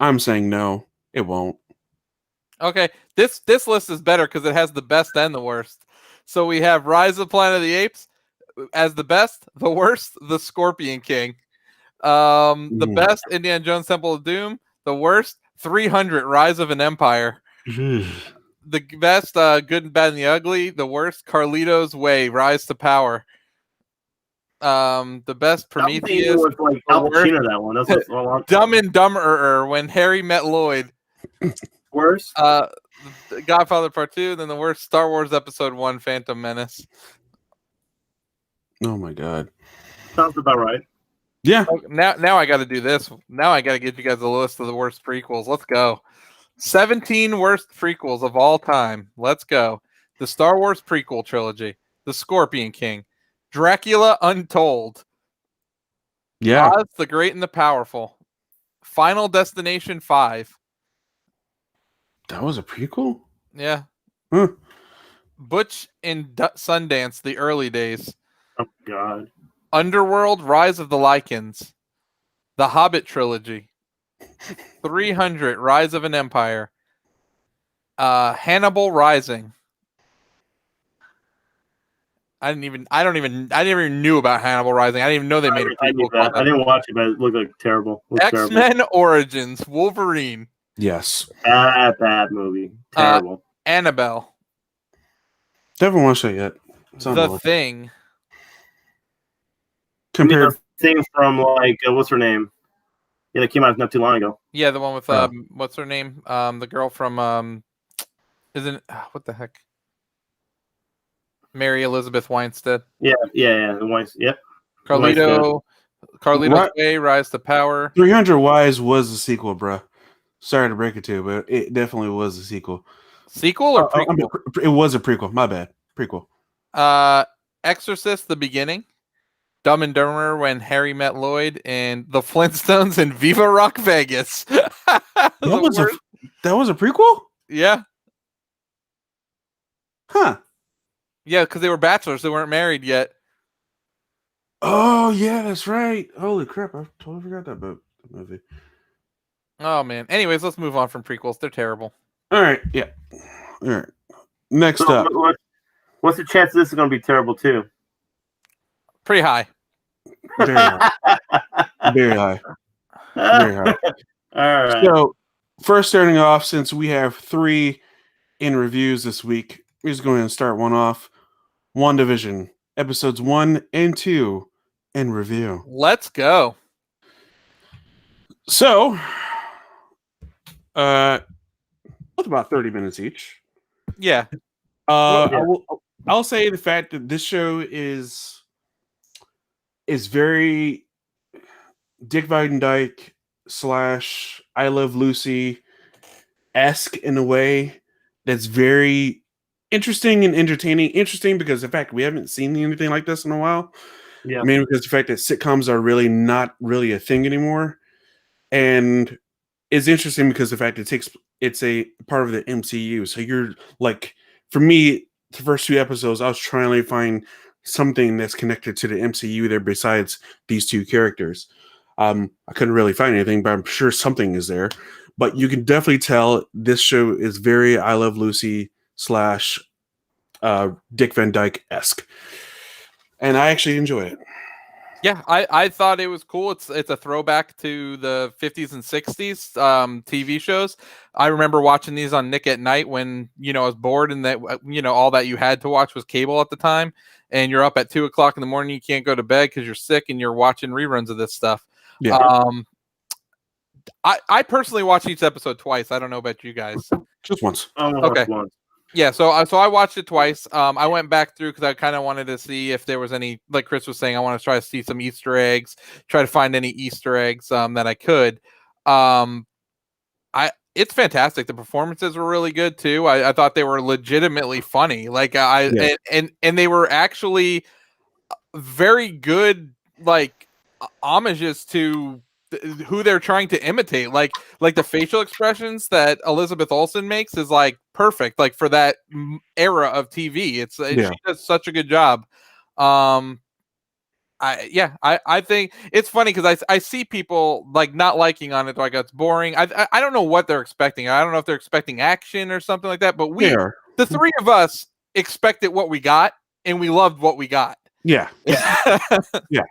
I'm saying no, it won't. Okay, this list is better because it has the best and the worst. So we have Rise of the Planet of the Apes as the best, the worst, the Scorpion King. The best, Indiana Jones Temple of Doom. The worst, 300, Rise of an Empire. The best, Good and Bad and the Ugly. The worst, Carlito's Way, Rise to Power. The best, Prometheus. Was like Al Pacino, that one. That's Dumb and Dumber, When Harry Met Lloyd. Worst. Godfather Part 2. Then the worst, Star Wars Episode 1, Phantom Menace. Oh my god. Sounds about right. Yeah. Now I got to do this. Now I got to get you guys a list of the worst prequels. Let's go. 17 worst prequels of all time. Let's go. The Star Wars prequel trilogy. The Scorpion King. Dracula Untold. Yeah. Oz the Great and the Powerful. Final Destination 5. That was a prequel? Yeah. Huh. Butch and Sundance, the early days. Oh, God. Underworld, Rise of the Lycans. The Hobbit trilogy. 300, Rise of an Empire. Hannibal Rising. I never even knew about Hannibal Rising. I didn't even know they made a prequel. I didn't watch it, but it looked like terrible. X-Men Origins, Wolverine. Yes. Bad movie. Terrible. Annabelle. Haven't watched that yet. The Thing. Compared Thing from what's her name? Yeah, that came out not too long ago. Yeah, the one with what's her name? The girl from isn't what the heck? Mary Elizabeth Winstead. Yeah, the Winstead. Yep. Carlito's Way, Rise to Power. 300 Wise was a sequel, bro. Sorry to break it to you, but it definitely was a sequel. Sequel or prequel? It was a prequel. My bad. Prequel. Exorcist: The Beginning. Dumb and Dumber, When Harry Met Lloyd, and The Flintstones and Viva Rock Vegas. that was a prequel? Yeah. Huh. Yeah, because they were bachelors. They weren't married yet. Oh, yeah, that's right. Holy crap. I totally forgot that about the movie. Oh, man. Anyways, let's move on from prequels. They're terrible. All right. Yeah. All right. Next up. What's the chance this is going to be terrible, too? Pretty high. Very high. Very high. Very high. All right. So, first starting off, since we have 3 in reviews this week, we're just going to start one off. WandaVision, episodes 1 and 2 in review. Let's go. So, both about 30 minutes each. Yeah. I'll say the fact that this show is very Dick Van Dyke / I Love Lucy-esque in a way that's very interesting and entertaining. Interesting because the fact we haven't seen anything like this in a while. Yeah. I mean, because the fact that sitcoms are really not really a thing anymore. And it's interesting because the fact it's a part of the MCU. So you're like, for me, the first 2 episodes, I was trying to find something that's connected to the MCU there besides these 2 characters. I couldn't really find anything, but I'm sure something is there. But you can definitely tell this show is very I Love Lucy / Dick Van Dyke-esque. And I actually enjoy it. Yeah, I thought it was cool. It's a throwback to the 50s and 60s TV shows. I remember watching these on Nick at Night when, I was bored and that, all that you had to watch was cable at the time. And you're up at 2:00 in the morning. You can't go to bed because you're sick and you're watching reruns of this stuff. Yeah. I personally watched each episode twice. I don't know about you guys. Just once. Okay. Yeah, so I watched it twice. I went back through because I kind of wanted to see if there was any, like Chris was saying, I want to try to see some Easter eggs, try to find any Easter eggs that I could. It's fantastic. The performances were really good too. I thought they were legitimately funny. Like and they were actually very good, like homages to who they're trying to imitate. Like the facial expressions that Elizabeth Olsen makes is like perfect, like for that era of TV. She does such a good job. I think it's funny because I see people like not liking on it, like it's boring. I don't know what they're expecting. I don't know if they're expecting action or something like that. But the three of us, expected what we got, and we loved what we got. Yeah. Yeah.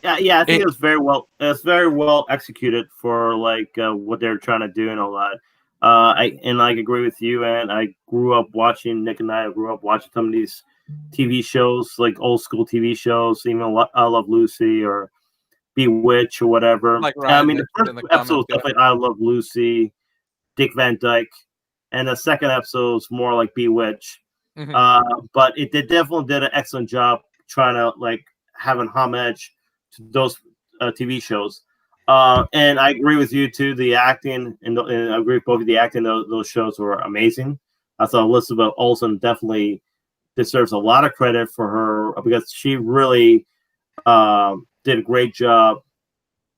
I think it was very well. It's very well executed for like what they're trying to do and all that. I agree with you. And I grew up watching Nick and I grew up watching some of these TV shows, like old school TV shows, even I Love Lucy or Bewitch or whatever. Like I mean, the first episode was definitely I Love Lucy, Dick Van Dyke, and the second episode was more like Bewitch. Mm-hmm. But they definitely did an excellent job trying to like have an homage to those TV shows. And I agree with you too. The acting and I agree with both of the acting. Those shows were amazing. I thought Elizabeth Olsen definitely deserves a lot of credit for her because she really did a great job,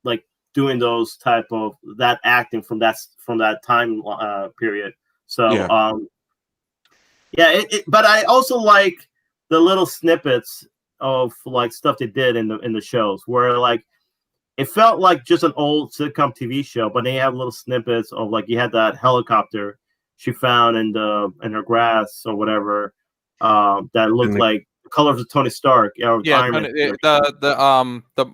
like doing those type of that acting from that time period. So but I also like the little snippets of like stuff they did in the shows where like it felt like just an old sitcom TV show, but they have little snippets of like you had that helicopter she found in her grass or whatever that looked like the colors of Tony Stark. The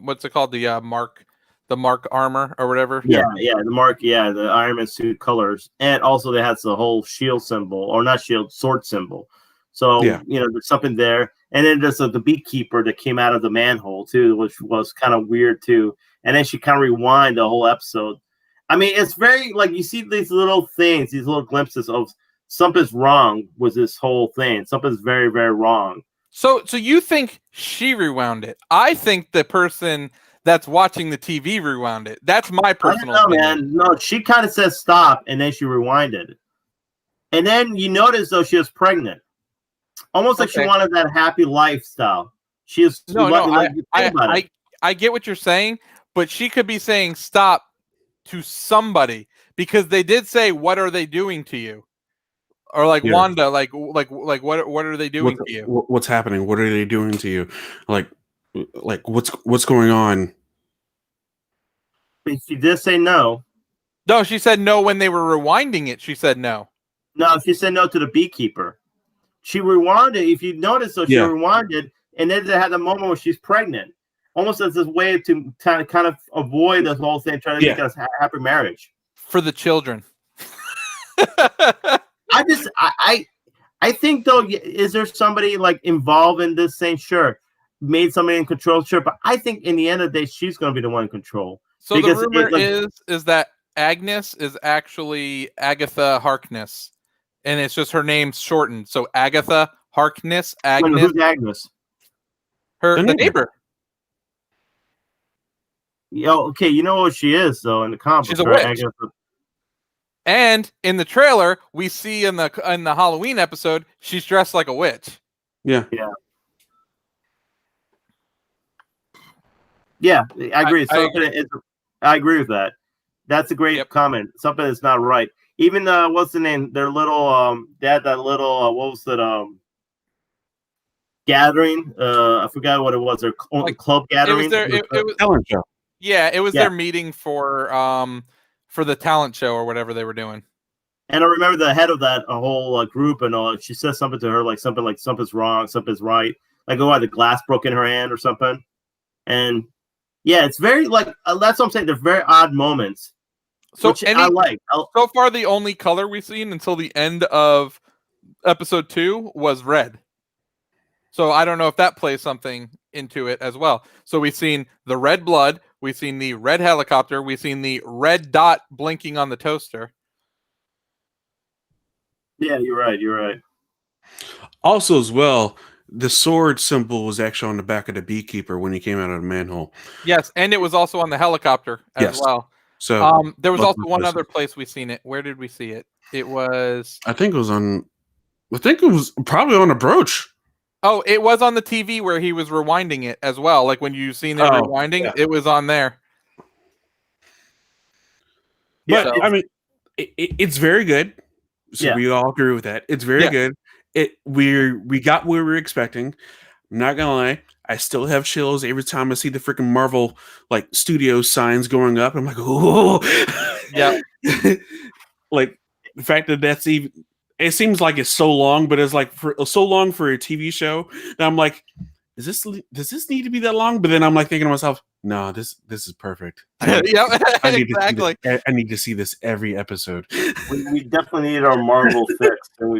what's it called? The Mark armor or whatever. The Mark, the Iron Man suit colors, and also they had the whole shield symbol or not shield, sword symbol. So there's something there, and then there's the beekeeper that came out of the manhole too, which was kind of weird too. And then she kind of rewind the whole episode. I mean, it's very like you see these little things, these little glimpses of something's wrong with this whole thing. Something's very, very wrong. So you think she rewound it? I think the person that's watching the TV rewound it. That's my personal opinion. Man. No, she kind of says stop, and then she rewinded. And then you notice though she was pregnant, almost like she wanted that happy lifestyle. She is I get what you're saying, but she could be saying stop to somebody because they did say, "What are they doing to you?" Or like Wanda, like what are they doing to you? What's happening? What are they doing to you? Like what's going on? She did say no. No, she said no when they were rewinding it. She said no. No, she said no to the beekeeper. She rewinded. If you notice, she rewinded, and then they had the moment where she's pregnant, almost as a way to kind of avoid this whole thing, trying to make us a happy marriage for the children. I think though, is there somebody like involved in this thing? Sure, made somebody in control. Sure, but I think in the end of the day, she's going to be the one in control. So the rumor is that Agnes is actually Agatha Harkness, and it's just her name shortened. So Agatha Harkness. Agnes. Who's Agnes? The neighbor. Okay, you know what she is though in the comics. She's a witch. And in the trailer, we see in the Halloween episode, she's dressed like a witch. Yeah. I agree. I agree with that. That's a great comment. Something that's not right. Even what's the name? Their little they had that little what was it gathering? I forgot what it was. Their club gathering. It was talent show. Yeah, it was their meeting for the talent show or whatever they were doing. And I remember the head of that whole group and all. She said something to her like something's wrong, something's right. Like the glass broke in her hand or something. And it's very like that's what I'm saying. They're very odd moments. So I like. So far, the only color we've seen until the end of episode 2 was red. So I don't know if that plays something into it as well. So we've seen the red blood, we've seen the red helicopter, we've seen the red dot blinking on the toaster. Yeah, you're right. Also, as well, the sword symbol was actually on the back of the beekeeper when he came out of the manhole. Yes, and it was also on the helicopter as well. So there was also one other place we've seen it. Where did we see it? It was. I think it was probably on a brooch. Oh, it was on the TV where he was rewinding it as well. Like when you seen it rewinding, it was on there. But I mean, it's very good. So we all agree with that. It's very good. We got what we were expecting. I'm not gonna lie. I still have chills every time I see the freaking Marvel like studio signs going up. I'm like, oh, Yeah. Like the fact that that's even. It seems like it's so long, but it's like for so long for a TV show that I'm like, does this need to be that long? But then I'm like thinking to myself, no, this is perfect. Yeah, exactly. I need to see this every episode. We definitely need our Marvel fix, and we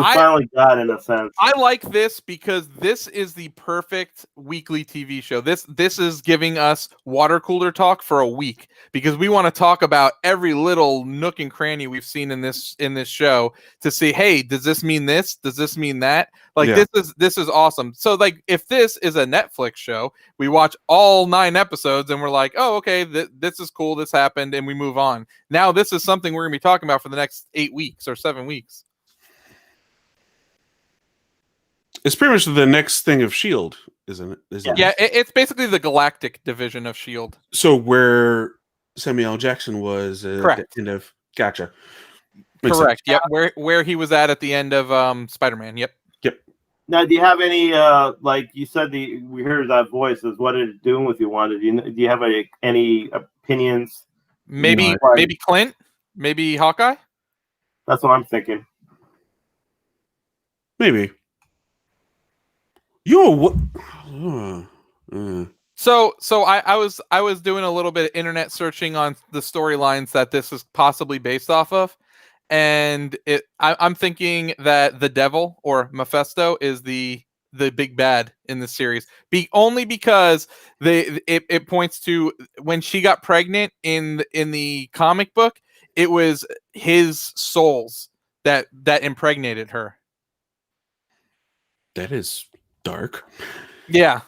finally got it in a sense. I like this because this is the perfect weekly TV show. This is giving us water cooler talk for a week because we want to talk about every little nook and cranny we've seen in this show to see, hey, does this mean this? Does this mean that? Like this is awesome. So like if this is a Netflix show, we watch all 9 episodes and we're like, oh, okay, this is cool. This happened, and we move on. Now this is something we're gonna be talking about for the next 8 weeks or 7 weeks. It's pretty much the next thing of S.H.I.E.L.D., isn't it? Yeah, it's basically the galactic division of S.H.I.E.L.D. So where Samuel L. Jackson was at the end of... Gotcha. Makes Correct. sense. Yep. Where he was at the end of Spider-Man. Yep. Now, do you have any like you said we heard that voice? Is what is it doing with you, Wanda? Do you have any opinions? Maybe Clint. Maybe Hawkeye. That's what I'm thinking. Maybe. Yo, what? So I was doing a little bit of internet searching on the storylines that this is possibly based off of, and I'm thinking that the Devil or Mephisto is the big bad in the series. Only because it points to when she got pregnant in the comic book, it was his souls that impregnated her. That is dark. Yeah.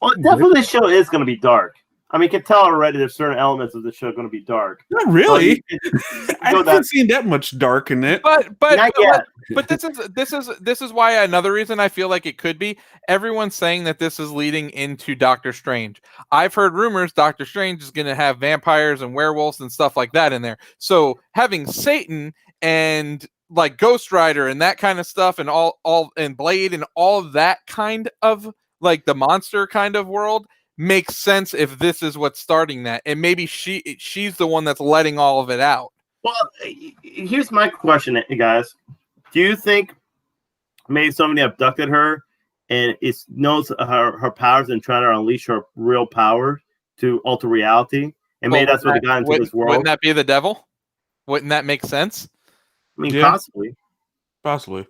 Well, definitely the show is going to be dark. I mean, you can tell already there's certain elements of the show going to be dark. Not really. I haven't seen that much dark in it. But not yet. But this is why another reason I feel like it could be. Everyone's saying that this is leading into Doctor Strange. I've heard rumors Doctor Strange is going to have vampires and werewolves and stuff like that in there. So having Satan and like Ghost Rider and that kind of stuff and all and Blade and all of that kind of like the monster kind of world makes sense if this is what's starting that, and maybe she's the one that's letting all of it out. Well, here's my question, guys. Do you think maybe somebody abducted her and knows her powers and trying to unleash her real power to alter reality, and maybe that's what they got into this world? Wouldn't that be the devil? Wouldn't that make sense? I mean, possibly.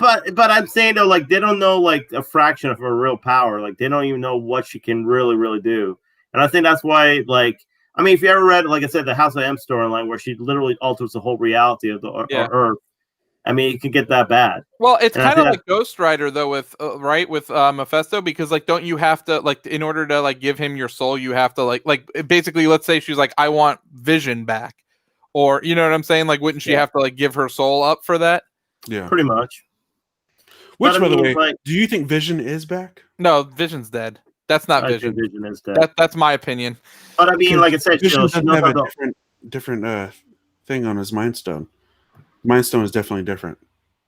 But I'm saying though, like they don't know like a fraction of her real power. Like they don't even know what she can really do. And I think that's why, like, I mean, if you ever read, like I said, the House of M storyline where she literally alters the whole reality of the Earth, I mean, it can get that bad. Well, it's kind of like Ghost Rider though, with Mephisto, because like, don't you have to like in order to like give him your soul, you have to like basically, let's say she's like, I want Vision back, or you know what I'm saying? Like, wouldn't she have to like give her soul up for that? Yeah, pretty much. Which, by the way, do you think Vision is back? No, Vision's dead. That's not Vision. Vision is dead. That's my opinion. But I mean, like I said, Vision doesn't have a different thing on his Mind Stone. Mind Stone is definitely different.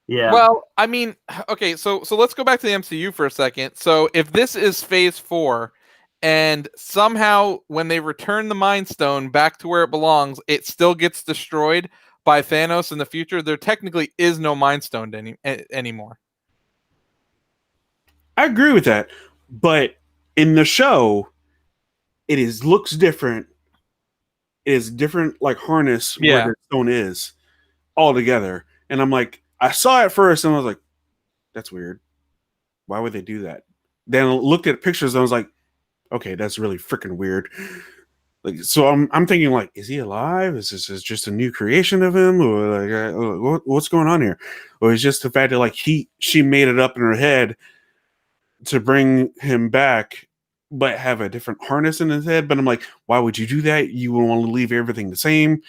Yeah. Well, I mean, okay, so let's go back to the MCU for a second. So if this is Phase 4, and somehow when they return the Mind Stone back to where it belongs, it still gets destroyed by Thanos in the future, there technically is no Mind Stone anymore. I agree with that, but in the show, it looks different. It is different, like harness where the stone is altogether. And I'm like, I saw it first, and I was like, "That's weird. Why would they do that?" Then I looked at pictures, and I was like, "Okay, that's really freaking weird." Like, so I'm thinking, like, is he alive? Is this just a new creation of him, or like, what's going on here? Or is just the fact that like she made it up in her head to bring him back, but have a different harness in his head. But I'm like, why would you do that? You would want to leave everything the same.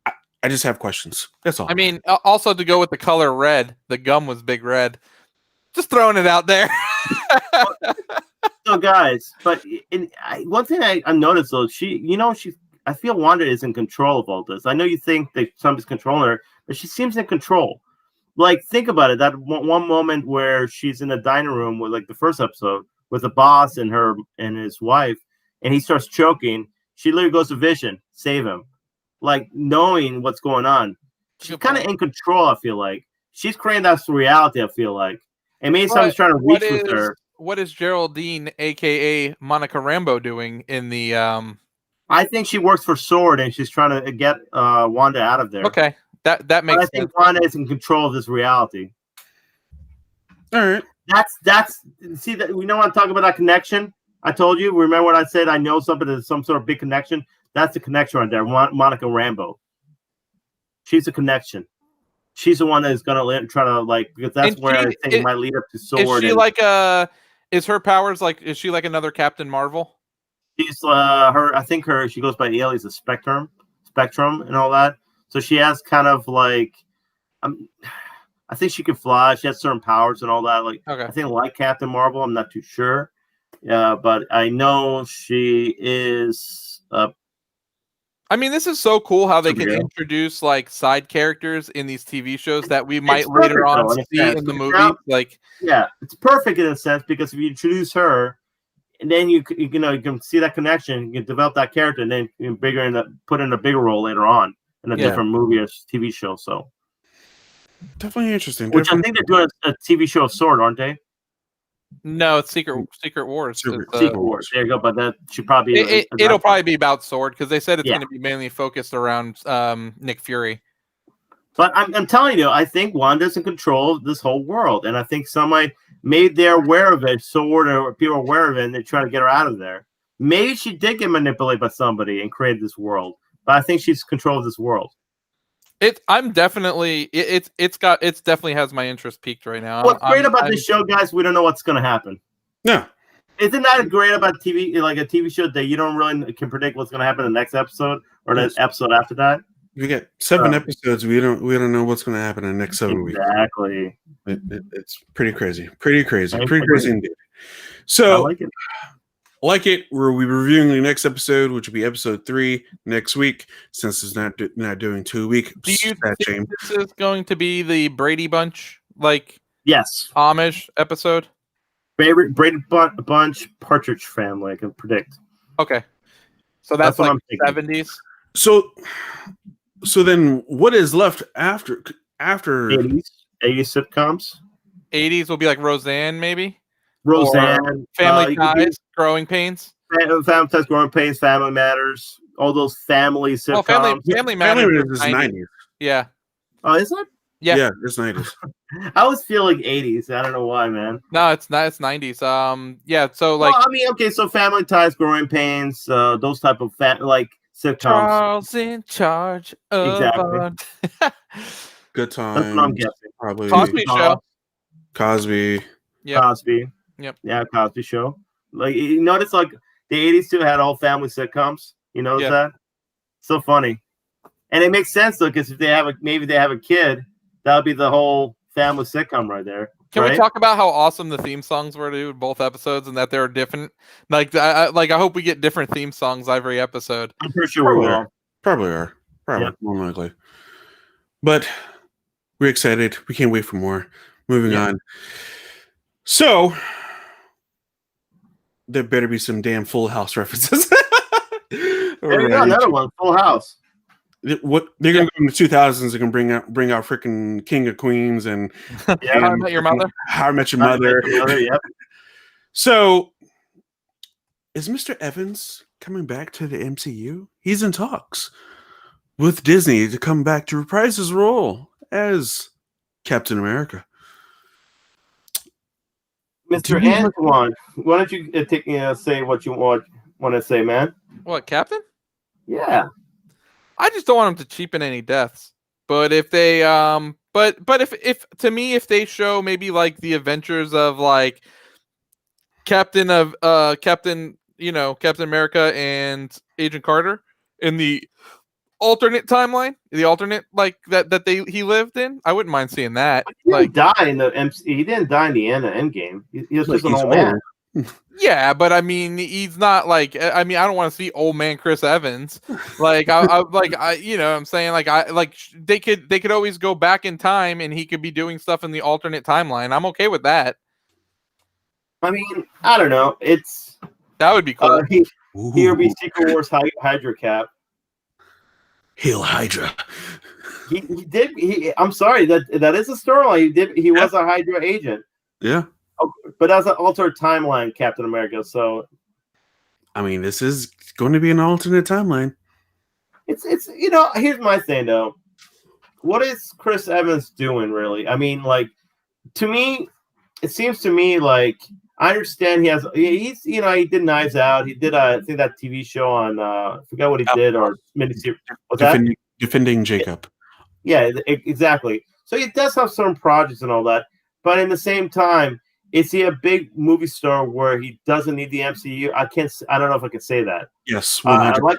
I just have questions. That's all. I mean, also to go with the color red, the gum was big red. Just throwing it out there. So, guys, but one thing I noticed though, I feel Wanda is in control of all this. I know you think that somebody's controlling her, but she seems in control. like think about it. That one moment where she's in the dining room with like the first episode with the boss and her and his wife, and he starts choking. She literally goes to Vision, save him, like knowing what's going on. She's kind of in control. I feel like she's creating that reality. I feel like, and maybe someone's trying to reach with her. What is Geraldine, aka Monica Rambeau, doing in the? I think she works for Sword, and she's trying to get Wanda out of there. Okay, that makes sense. I think Wanda is in control of this reality. All right. That's see that we know I'm talking about that connection. I told you. Remember what I said? I know something. There's some sort of big connection. That's the connection right there. Monica Rambeau. She's a connection. She's the one that's gonna try to like because that's where I think it might lead up to Sword. Is she like a? Is her powers like? Is she like another Captain Marvel? She's her. I think she goes by the alias of Spectrum, and all that. So she has kind of like, I think she can fly. She has certain powers and all that. Like I think like Captain Marvel. I'm not too sure. Yeah, but I know she is. I mean, this is so cool how they can introduce like side characters in these TV shows that we might later on see in the movie. Like, yeah, it's perfect in a sense because if you introduce her, and then you can see that connection, you can develop that character, and then you can put in a bigger role later on in a different movie or TV show. So definitely interesting. Which I think they're doing a TV show of Sword, aren't they? No, it's Secret Wars. Secret Wars. There you go. But that should probably it'll probably be about Sword because they said it's going to be mainly focused around Nick Fury. But I'm telling you, I think Wanda's in control of this whole world, and I think somebody maybe they're aware of it, Sword or people are aware of it, and they try to get her out of there. Maybe she did get manipulated by somebody and created this world, but I think she's control of this world. It definitely has my interest peaked right now. What's great about this show, guys? We don't know what's going to happen. Yeah, isn't that great about TV? Like a TV show that you don't really can predict what's going to happen in the next episode or the episode after that. We get 7 episodes. We don't know what's going to happen in the next 7 weeks. Exactly. It's pretty crazy. Pretty crazy indeed. So, like it, we'll be reviewing the next episode, which will be episode 3 next week. Since it's not doing 2 weeks. Do you think this is going to be the Brady Bunch yes homage episode? Brady Bunch Partridge Family. I can predict. Okay, so that's like 70s. So then, what is left after 80s sitcoms? 80s will be like Roseanne, maybe. Roseanne, Family Ties, Growing Pains. Family Ties, Growing Pains, Family Matters, all those family sitcoms. Oh, Family Matters is 90s. Yeah. Oh, is it? Yeah, it's 90s. I always feel like 80s. I don't know why, man. No, it's not. It's 90s. Yeah. So like, well, I mean, okay. So Family Ties, Growing Pains, those type of like sitcoms. Charles in charge of exactly. Good time. That's what I'm guessing. Probably Cosby Show. Cosby. Yep. Cosby. Yep. Yeah, Cosby Show. Like you notice, like the 80s too had all family sitcoms. You notice that? So funny, and it makes sense though because if they have maybe they have a kid, that would be the whole family sitcom right there. Can we talk about how awesome the theme songs were to both episodes and that they're different? Like, I hope we get different theme songs every episode. I'm pretty sure we will. Probably are. More likely. But we're excited. We can't wait for more. Moving on. So there better be some damn Full House references. There you go, another one. Full House. What they're gonna go in the 2000s? They're gonna bring out freaking King of Queens and How I Met Your Mother. How I Met Your Mother. Yep. So, is Mr. Evans coming back to the MCU? He's in talks with Disney to come back to reprise his role as Captain America. Mr. Antoine, why don't you say what you want to say, man? What, Captain? Yeah. I just don't want them to cheapen any deaths. But if they but if to me if they show maybe like the adventures of like Captain America and Agent Carter in the alternate timeline, the alternate like that he lived in, I wouldn't mind seeing that. He didn't die in the MC. He didn't die in the end of Endgame. He was just an old man. Yeah, but I mean, he's not like. I mean, I don't want to see old man Chris Evans. Like, you know, what I'm saying, like, they could always go back in time, and he could be doing stuff in the alternate timeline. I'm okay with that. I mean, I don't know. That would be cool. He would be Secret Wars Hydra Cap. Hail Hydra. He did. I'm sorry, that is a storyline. He was a Hydra agent. Yeah. But that's an alternate timeline, Captain America. So, I mean, this is going to be an alternate timeline. It's you know, here's my thing though. What is Chris Evans doing really? I mean, like, to me, it seems to me like I understand he's you know, he did Knives Out. He did I think that TV show on I forgot what he did, or miniseries. What's that? Defending Jacob. Yeah, exactly. So he does have certain projects and all that, but in the same time, is he a big movie star where he doesn't need the MCU? I don't know if I can say that. Yes, 100%.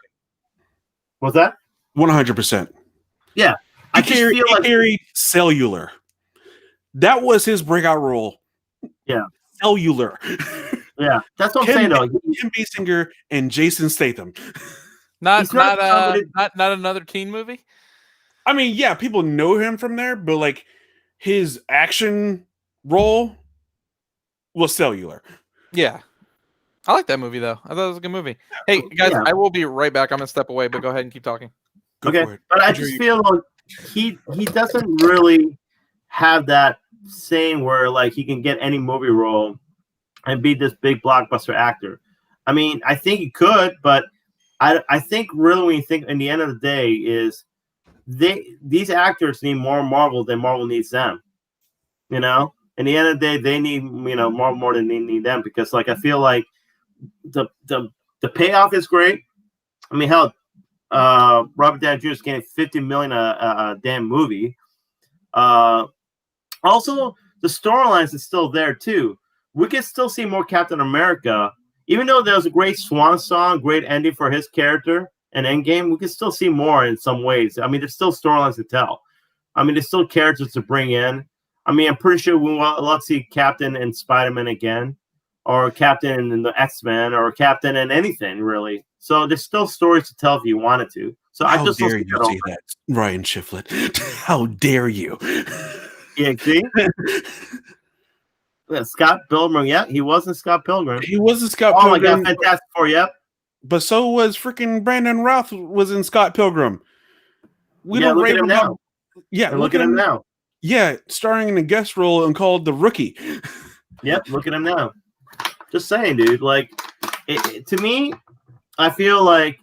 What's that? 100%. Yeah, He carried Cellular. That was his breakout role. Yeah, Cellular. Yeah, that's what I'm saying though. Kim Basinger and Jason Statham. Not another teen movie. I mean, yeah, people know him from there, but like his action role was Cellular. Yeah. I like that movie though. I thought it was a good movie. Hey guys, I will be right back. I'm gonna step away, but go ahead and keep talking. Okay. But I just feel like he doesn't really have that saying where like he can get any movie role and be this big blockbuster actor. I mean, I think he could, but I think really when you think in the end of the day is these actors need more Marvel than Marvel needs them. You know? In the end of the day, they need, you know, more than they need them, because like I feel like the payoff is great. I mean, hell, Robert Downey Jr. is getting $50 million a damn movie. Also, the storylines is still there too. We can still see more Captain America, even though there was a great swan song, great ending for his character and Endgame. We can still see more in some ways. I mean, there's still storylines to tell. I mean, there's still characters to bring in. I mean, I'm pretty sure we will love to see Captain and Spider-Man again, or Captain in the X-Men, or Captain in anything, really. So there's still stories to tell if you wanted to. So How dare you say that, Ryan Shiflett? How dare you? Yeah, see? Yeah, Scott Pilgrim, yeah, he wasn't Scott Pilgrim. He wasn't Scott Pilgrim. Oh my God, Fantastic Four, yep. But so was freaking Brandon Routh was in Scott Pilgrim. We don't rate him now. Yeah, look at him now. Yeah, starring in a guest role and called The Rookie. Yep, look at him now. Just saying, dude. Like, to me, I feel like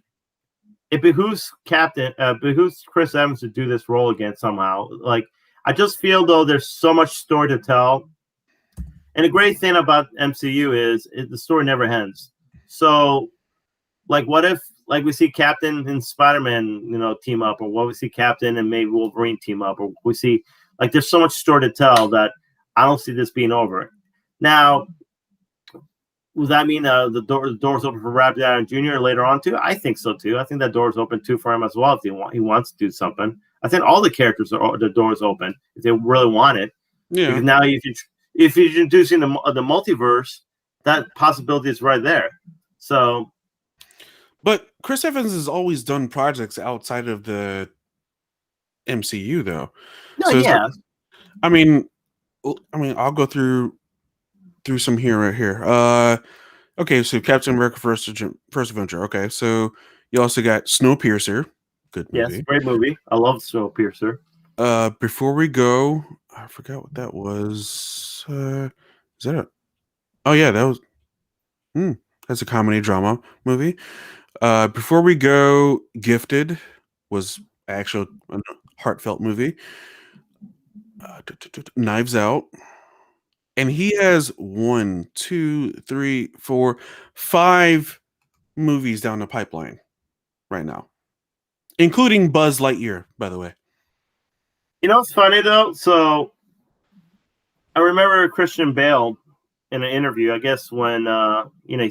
it behooves Chris Evans to do this role again somehow. Like, I just feel though there's so much story to tell, and the great thing about MCU is the story never ends. So, like, what if like we see Captain and Spider-Man, you know, team up, or what we see Captain and maybe Wolverine team up, or we see. Like, there's so much story to tell that I don't see this being over. Now, does that mean the door's open for Robert Downey Jr. later on too? I think so too. I think that door's open too for him as well if he wants to do something. I think all the characters the door's open if they really want it. Yeah. Because now if you're introducing the multiverse, that possibility is right there. So, but Chris Evans has always done projects outside of the MCU though. No, so yeah. I mean, I'll go through some here right here. Okay, so Captain America: First Adventure. Okay, so you also got Snowpiercer. Good movie. Yes, great movie. I love Snowpiercer. Before We Go, I forgot what that was. Is that a? Oh yeah, that was. That's a comedy drama movie. Before We Go, Gifted was actual heartfelt movie. Knives Out, and he has 1, 2, 3, 4, 5 movies down the pipeline right now, including Buzz Lightyear, by the way. You know what's funny though? So I remember Christian Bale in an interview, I guess when he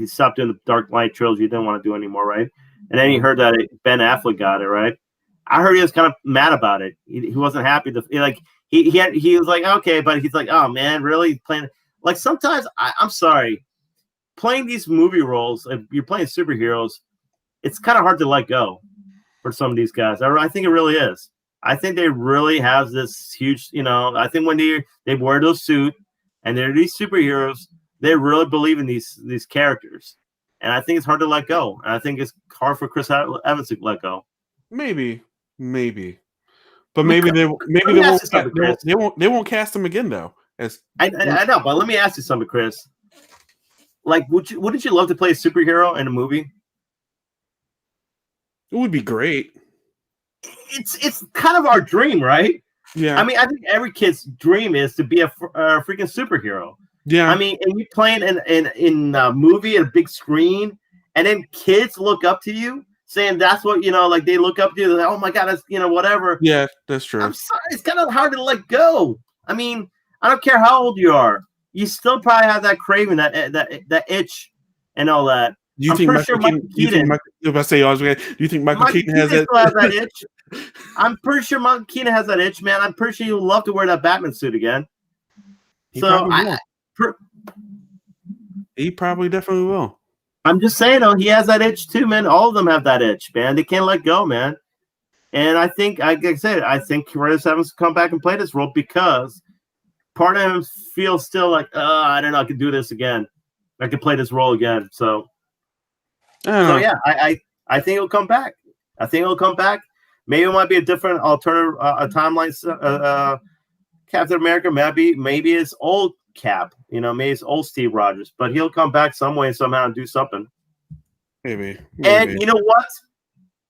stopped doing the Dark Knight trilogy, he didn't want to do anymore, right? And then he heard that Ben Affleck got it, right? I heard he was kind of mad about it. He wasn't happy. He was like, okay, but he's like, oh man, really playing? like sometimes I'm sorry, playing these movie roles, if you're playing superheroes, it's kind of hard to let go for some of these guys. I think it really is. I think they really have this huge, I think when they wear those suits and they're these superheroes, they really believe in these characters. And I think it's hard to let go. And I think it's hard for Chris Evans to let go. Maybe. But maybe they won't cast him again though. I know, but let me ask you something, Chris. Like, wouldn't you love to play a superhero in a movie? It would be great. It's kind of our dream, right? Yeah. I mean, I think every kid's dream is to be a freaking superhero. Yeah. I mean, and you playing in a movie at a big screen, and then kids look up to you, saying that's what like they look up to you. They're like, oh my god, that's whatever. Yeah, that's true. I'm sorry, it's kind of hard to let go. I mean, I don't care how old you are, you still probably have that craving, that itch, and all that. Do you think Michael Keaton has that itch? I'm pretty sure Michael Keaton has that itch, man. I'm pretty sure he'd love to wear that Batman suit again. He probably definitely will. I'm just saying, though, he has that itch too, man. All of them have that itch, man. They can't let go, man. And I think, like I said, Chris Evans will come back and play this role because part of him feels still like, I don't know, I could do this again. I could play this role again. So yeah, I think it'll come back. Maybe it might be a different alternative timeline. Captain America, maybe it's old Cap, maybe it's old Steve Rogers, but he'll come back some way, somehow, and do something. Maybe. And you know what?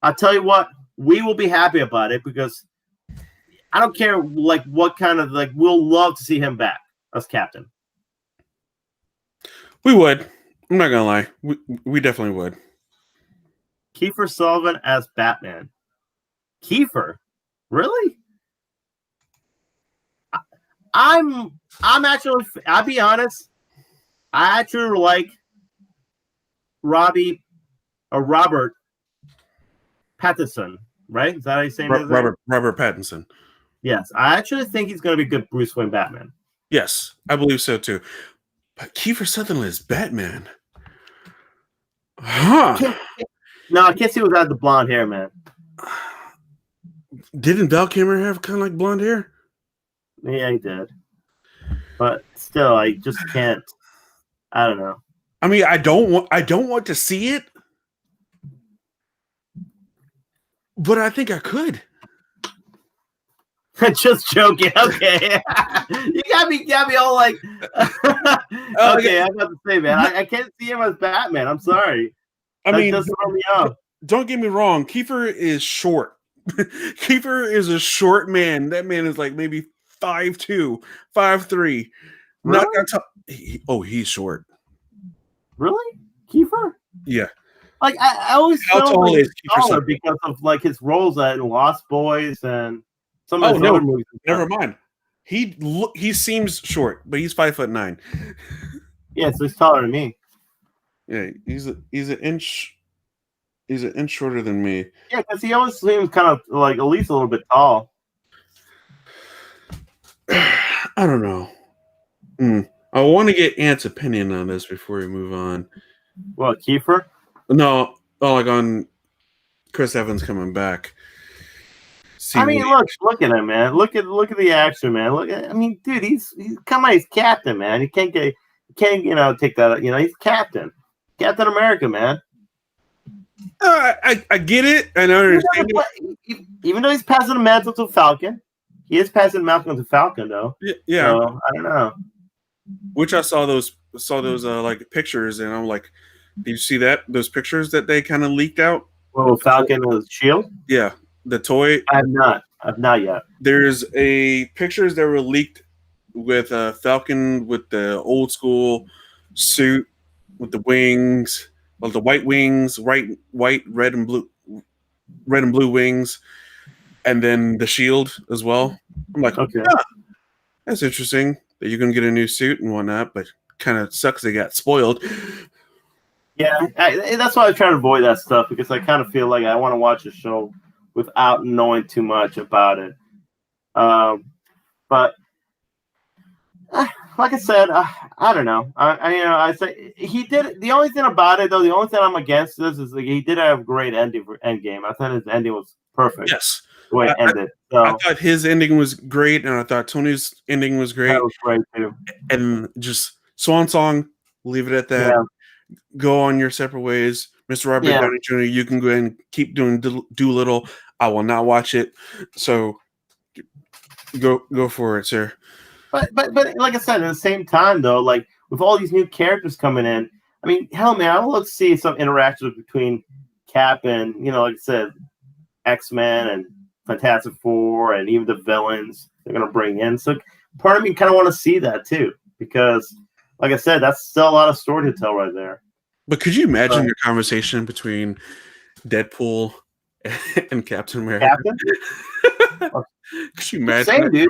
I'll tell you what, we will be happy about it because I don't care what kind of we'll love to see him back as Captain. We would. I'm not gonna lie. We definitely would. Kiefer Sutherland as Batman. Kiefer? Really? I'm actually, I'll be honest, I actually like Robert Pattinson, right? Is that how you say it? Robert Pattinson. Yes, I actually think he's going to be good Bruce Wayne Batman. Yes, I believe so too. But Kiefer Sutherland is Batman. Huh. No, I can't see without the blonde hair, man. Didn't Val Kilmer have kind of like blonde hair? Yeah, he did. But still, I just can't. I don't know. I mean, I don't want to see it, but I think I could. Just joking. Okay, you got me all like. Okay, I'm about to say, man, I can't see him as Batman. I'm sorry. I mean, doesn't throw me off. Don't get me wrong. Kiefer is short. Kiefer is a short man. That man is like maybe 5'2", 5'3". Really? Not that tall. He's short. Really, Kiefer? Yeah. Like I always felt tall like is Kiefer taller because of like his roles in Lost Boys and some of his other movies. Never mind. He seems short, but he's 5'9". Yeah, so he's taller than me. Yeah, he's an inch shorter than me. Yeah, because he always seems kind of like at least a little bit tall. I don't know. I want to get Ant's opinion on this before we move on. What, Kiefer? No, like on Chris Evans coming back. I mean, look at him, man. Look at the action, man. Dude, he's captain, man. He can't take that. He's captain, Captain America, man. I get it. I understand. Even though he's passing the mantle to Falcon, he is passing the mantle to Falcon, though. Yeah. So, I don't know. Which I saw those like pictures, and I'm like, did you see those pictures that they kind of leaked out? Well, Falcon and his shield. Yeah, the toy. I've not yet. There's pictures that were leaked with Falcon with the old school suit with the wings, well, the white wings, white, red and blue wings, and then the shield as well. I'm like, okay, that's interesting that you're gonna get a new suit and whatnot, but kind of sucks they got spoiled. Yeah, that's why I try to avoid that stuff because I kind of feel like I want to watch a show without knowing too much about it. But like I said, I don't know. I say he did. The only thing about it, though, the only thing I'm against this is like, he did have a great ending for Endgame. I thought his ending was perfect. Yes. The way it ended. I So thought his ending was great, and I thought Tony's ending was great. that was great too. And just swan song, leave it at that. Yeah. Go on your separate ways. Mr. Robert Yeah. Downey Jr., you can go ahead and keep doing Doolittle. I will not watch it. So go for it, sir. But like I said, at the same time though, like with all these new characters coming in, I mean, hell man, I would love to see some interactions between Cap and, you know, like I said, X-Men and Fantastic Four and even the villains they're gonna bring in. So part of me kind of want to see that too, because like I said, that's still a lot of story to tell right there. But could you imagine your conversation between Deadpool and Captain America? Captain? Could you imagine? Same, dude.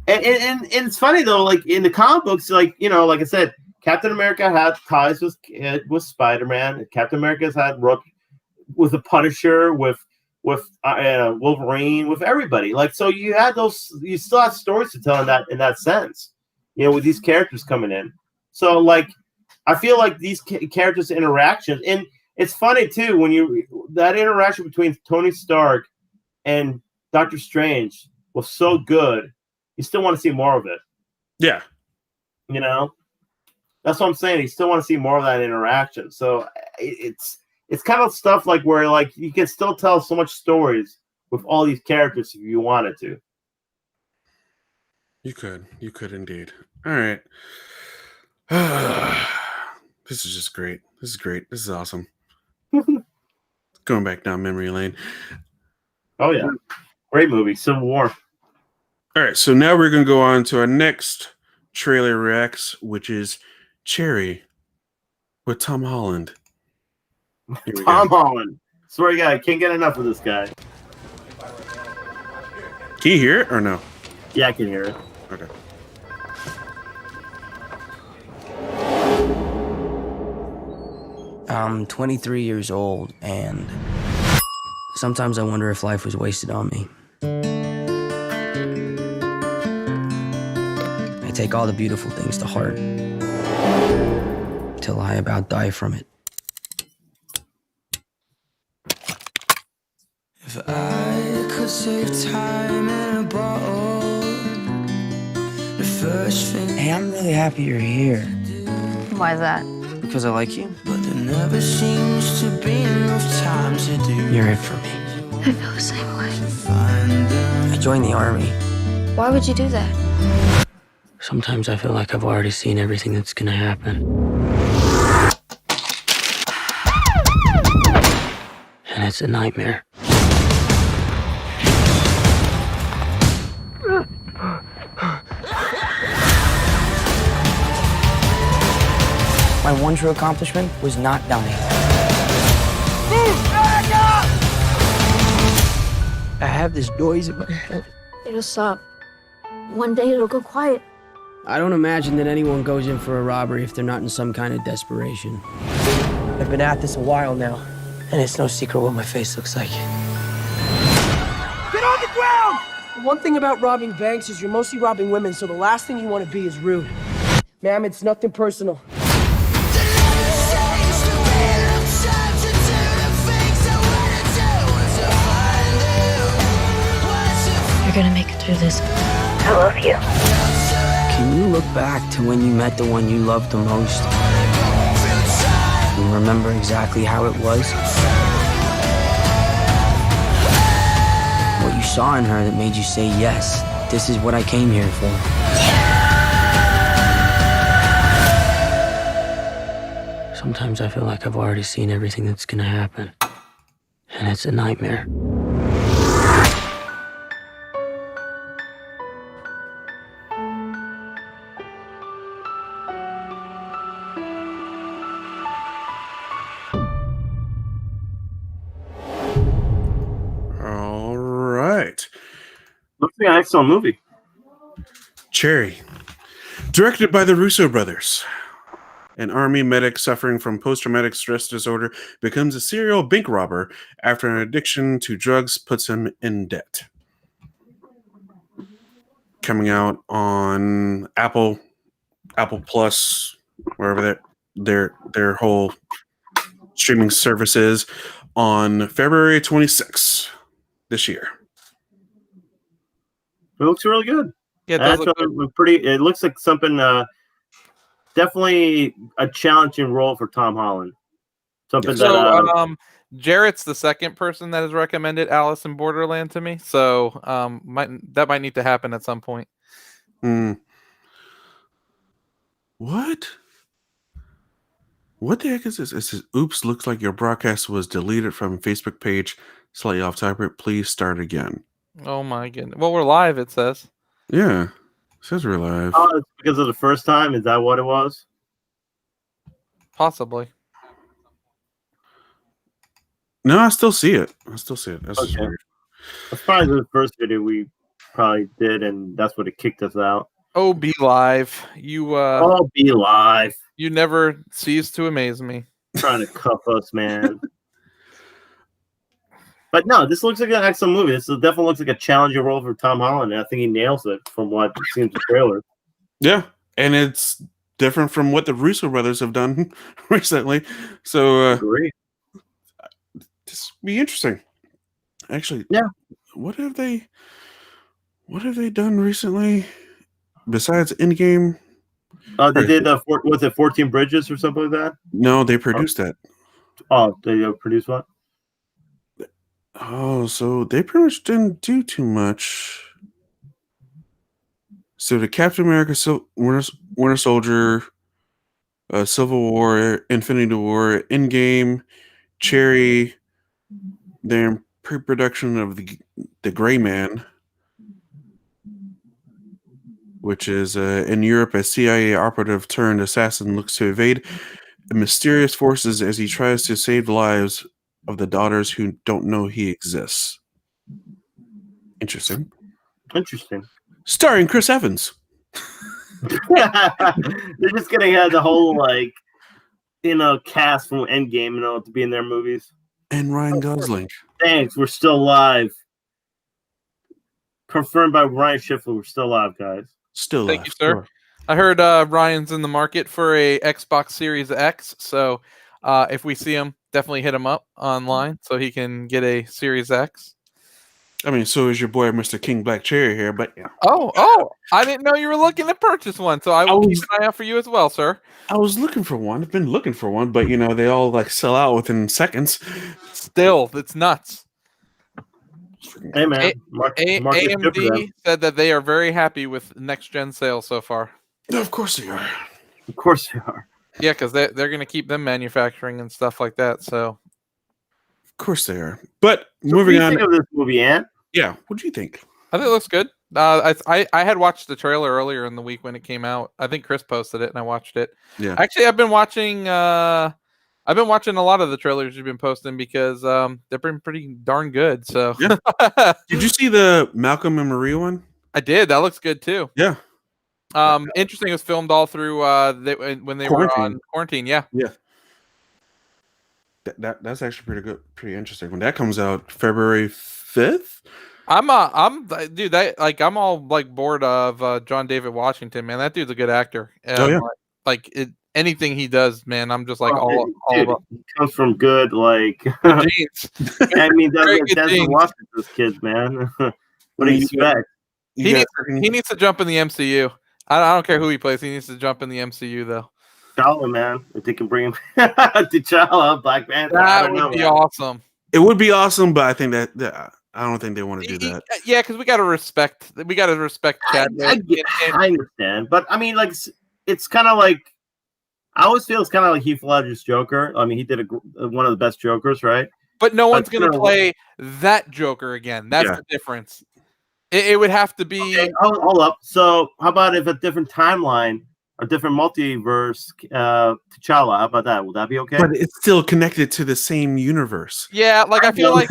And it's funny though, like in the comic books, like, you know, like I said, Captain America had ties with Spider-Man. Captain America's had with the Punisher, with Wolverine, with everybody. Like, so you had those. You still have stories to tell in that sense. You know, with these characters coming in. So like, I feel like these characters' interactions, and it's funny too when that interaction between Tony Stark and Doctor Strange was so good. You still want to see more of it. Yeah. You know, that's what I'm saying. You still want to see more of that interaction. So it's kind of stuff like where like you can still tell so much stories with all these characters if you wanted to. You could indeed. All right. This is just great. This is great. This is awesome. Going back down memory lane. Oh yeah, great movie, Civil War. All right, so now we're going to go on to our next trailer reacts, which is Cherry with Tom Holland. Tom Holland. Swear to God, I can't get enough of this guy. Can you hear it or no? Yeah, I can hear it. Okay. I'm 23 years old, and sometimes I wonder if life was wasted on me. I take all the beautiful things to heart till I about die from it. If I could save time in a bottle, the first thing. Hey, I'm really happy you're here. Why is that? Because I like you. But there never seems to be enough time to do. You're it for me. I feel the same way. I joined the army. Why would you do that? Sometimes I feel like I've already seen everything that's gonna happen. And it's a nightmare. My one true accomplishment was not dying. I have this noise in my head. It'll stop. One day it'll go quiet. I don't imagine that anyone goes in for a robbery if they're not in some kind of desperation. I've been at this a while now, and it's no secret what my face looks like. Get on the ground! The one thing about robbing banks is you're mostly robbing women, so the last thing you want to be is rude. Ma'am, it's nothing personal. You're gonna make it through this. I love you. Can you look back to when you met the one you loved the most? And remember exactly how it was? What you saw in her that made you say, yes, this is what I came here for. Sometimes I feel like I've already seen everything that's gonna happen. And it's a nightmare. All right. Looks like an excellent movie. Cherry. Directed by the Russo brothers. An army medic suffering from post-traumatic stress disorder becomes a serial bank robber after an addiction to drugs puts him in debt. coming out on Apple Plus, wherever their whole streaming services on February 26th this year. It looks really good. Yeah, it does look good. Pretty. It looks like something. Definitely a challenging role for Tom Holland. Something So, that. Jarrett's the second person that has recommended Alice in Borderland to me. So, that might need to happen at some point. What? What the heck is this? It says, "Oops, looks like your broadcast was deleted from Facebook page. Slightly off topic. Please start again." Oh my goodness. Well, we're live, it says. Yeah. It says we're live. Oh, it's because of the first time? Is that what it was? Possibly. No, I still see it. That's Okay. weird. That's probably the first video we probably did, and that's what it kicked us out. Oh, be live. You Be live. You never cease to amaze me. Trying to cuff us, man. But no, this looks like an excellent movie. This definitely looks like a challenging role for Tom Holland, and I think he nails it from what seems the trailer. Yeah, and it's different from what the Russo brothers have done recently. So Great. this will be interesting. Actually, yeah. What have they done recently besides Endgame? They did was it 14 Bridges or something like that? No, they produced that. Oh, they produced what? Oh, so they pretty much didn't do too much. So the Captain America, Winter Soldier, Civil War, Infinity War, Endgame, Cherry. They're in pre-production of the Gray Man, which is in Europe, a CIA operative turned assassin looks to evade mysterious forces as he tries to save the lives of the daughters who don't know he exists. Interesting. Starring Chris Evans. They're just gonna have the whole cast from Endgame, to be in their movies. And Ryan Gosling. Thanks, we're still live. Confirmed by Ryan Schiffler, we're still live, guys. Still Thank live. you, sir. Sure. I heard Ryan's in the market for a Xbox Series X, so if we see him, definitely hit him up online so he can get a Series X. I mean, so is your boy Mr. King Black Cherry here, but yeah. Oh, I didn't know you were looking to purchase one, so I will keep an eye out for you as well, sir. I was looking for one. I've been looking for one, but they all sell out within seconds. Still, it's nuts. Hey man, AMD said that they are very happy with next gen sales so far. Of course they are. Of course they are. Yeah, because they're going to keep them manufacturing and stuff like that. So, of course they are. But moving what do you on. think of this movie, Ant? Yeah, what do you think? I think it looks good. I had watched the trailer earlier in the week when it came out. I think Chris posted it and I watched it. Yeah. Actually, I've been watching a lot of the trailers you've been posting because they've been pretty darn good. So yeah. Did you see the Malcolm and Marie one? I did. That looks good too. Yeah. Interesting. It was filmed all through when they were on quarantine. Yeah. Yeah. That's actually pretty good, pretty interesting. When that comes out February 5th. I'm all bored of John David Washington, man. That dude's a good actor. Yeah. Anything he does, man, I'm just all about. He comes from good genes. I mean, that's watch those kids, man. What do you expect? He needs to jump in the MCU. I don't care who he plays. He needs to jump in the MCU though. T'Challa, man. If they can bring him T'Challa, Black Panther, that would be awesome. It would be awesome, but I think that I don't think they want to do that. Yeah, because we got to respect Chadwick. I understand, but I mean, it's kind of like I always feel it's kind of like Heath Ledger's Joker. I mean, he did one of the best Jokers, right? But no one's going to play that Joker again. That's the difference. It would have to be. Okay, hold up. So, how about if a different timeline, a different multiverse, T'Challa? How about that? Will that be okay? But it's still connected to the same universe. Yeah, I feel like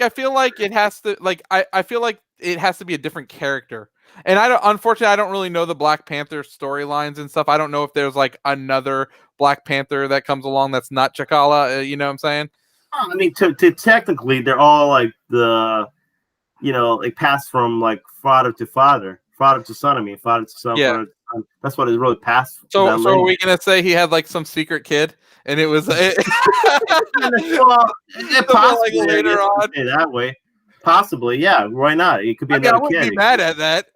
I feel like it has to I feel like it has to be a different character. And unfortunately, I don't really know the Black Panther storylines and stuff. I don't know if there's another Black Panther that comes along that's not T'Challa. You know what I'm saying? I mean, to technically, they're all passed from father to father, father to son. I mean, father to son. Yeah. Father to son. That's what is really passed. So, that so are we lineage. gonna say he had like some secret kid, and it was Well, Like, possibly later on. that way. Possibly, yeah. Why not? It could be I another wouldn't kid. be mad at that.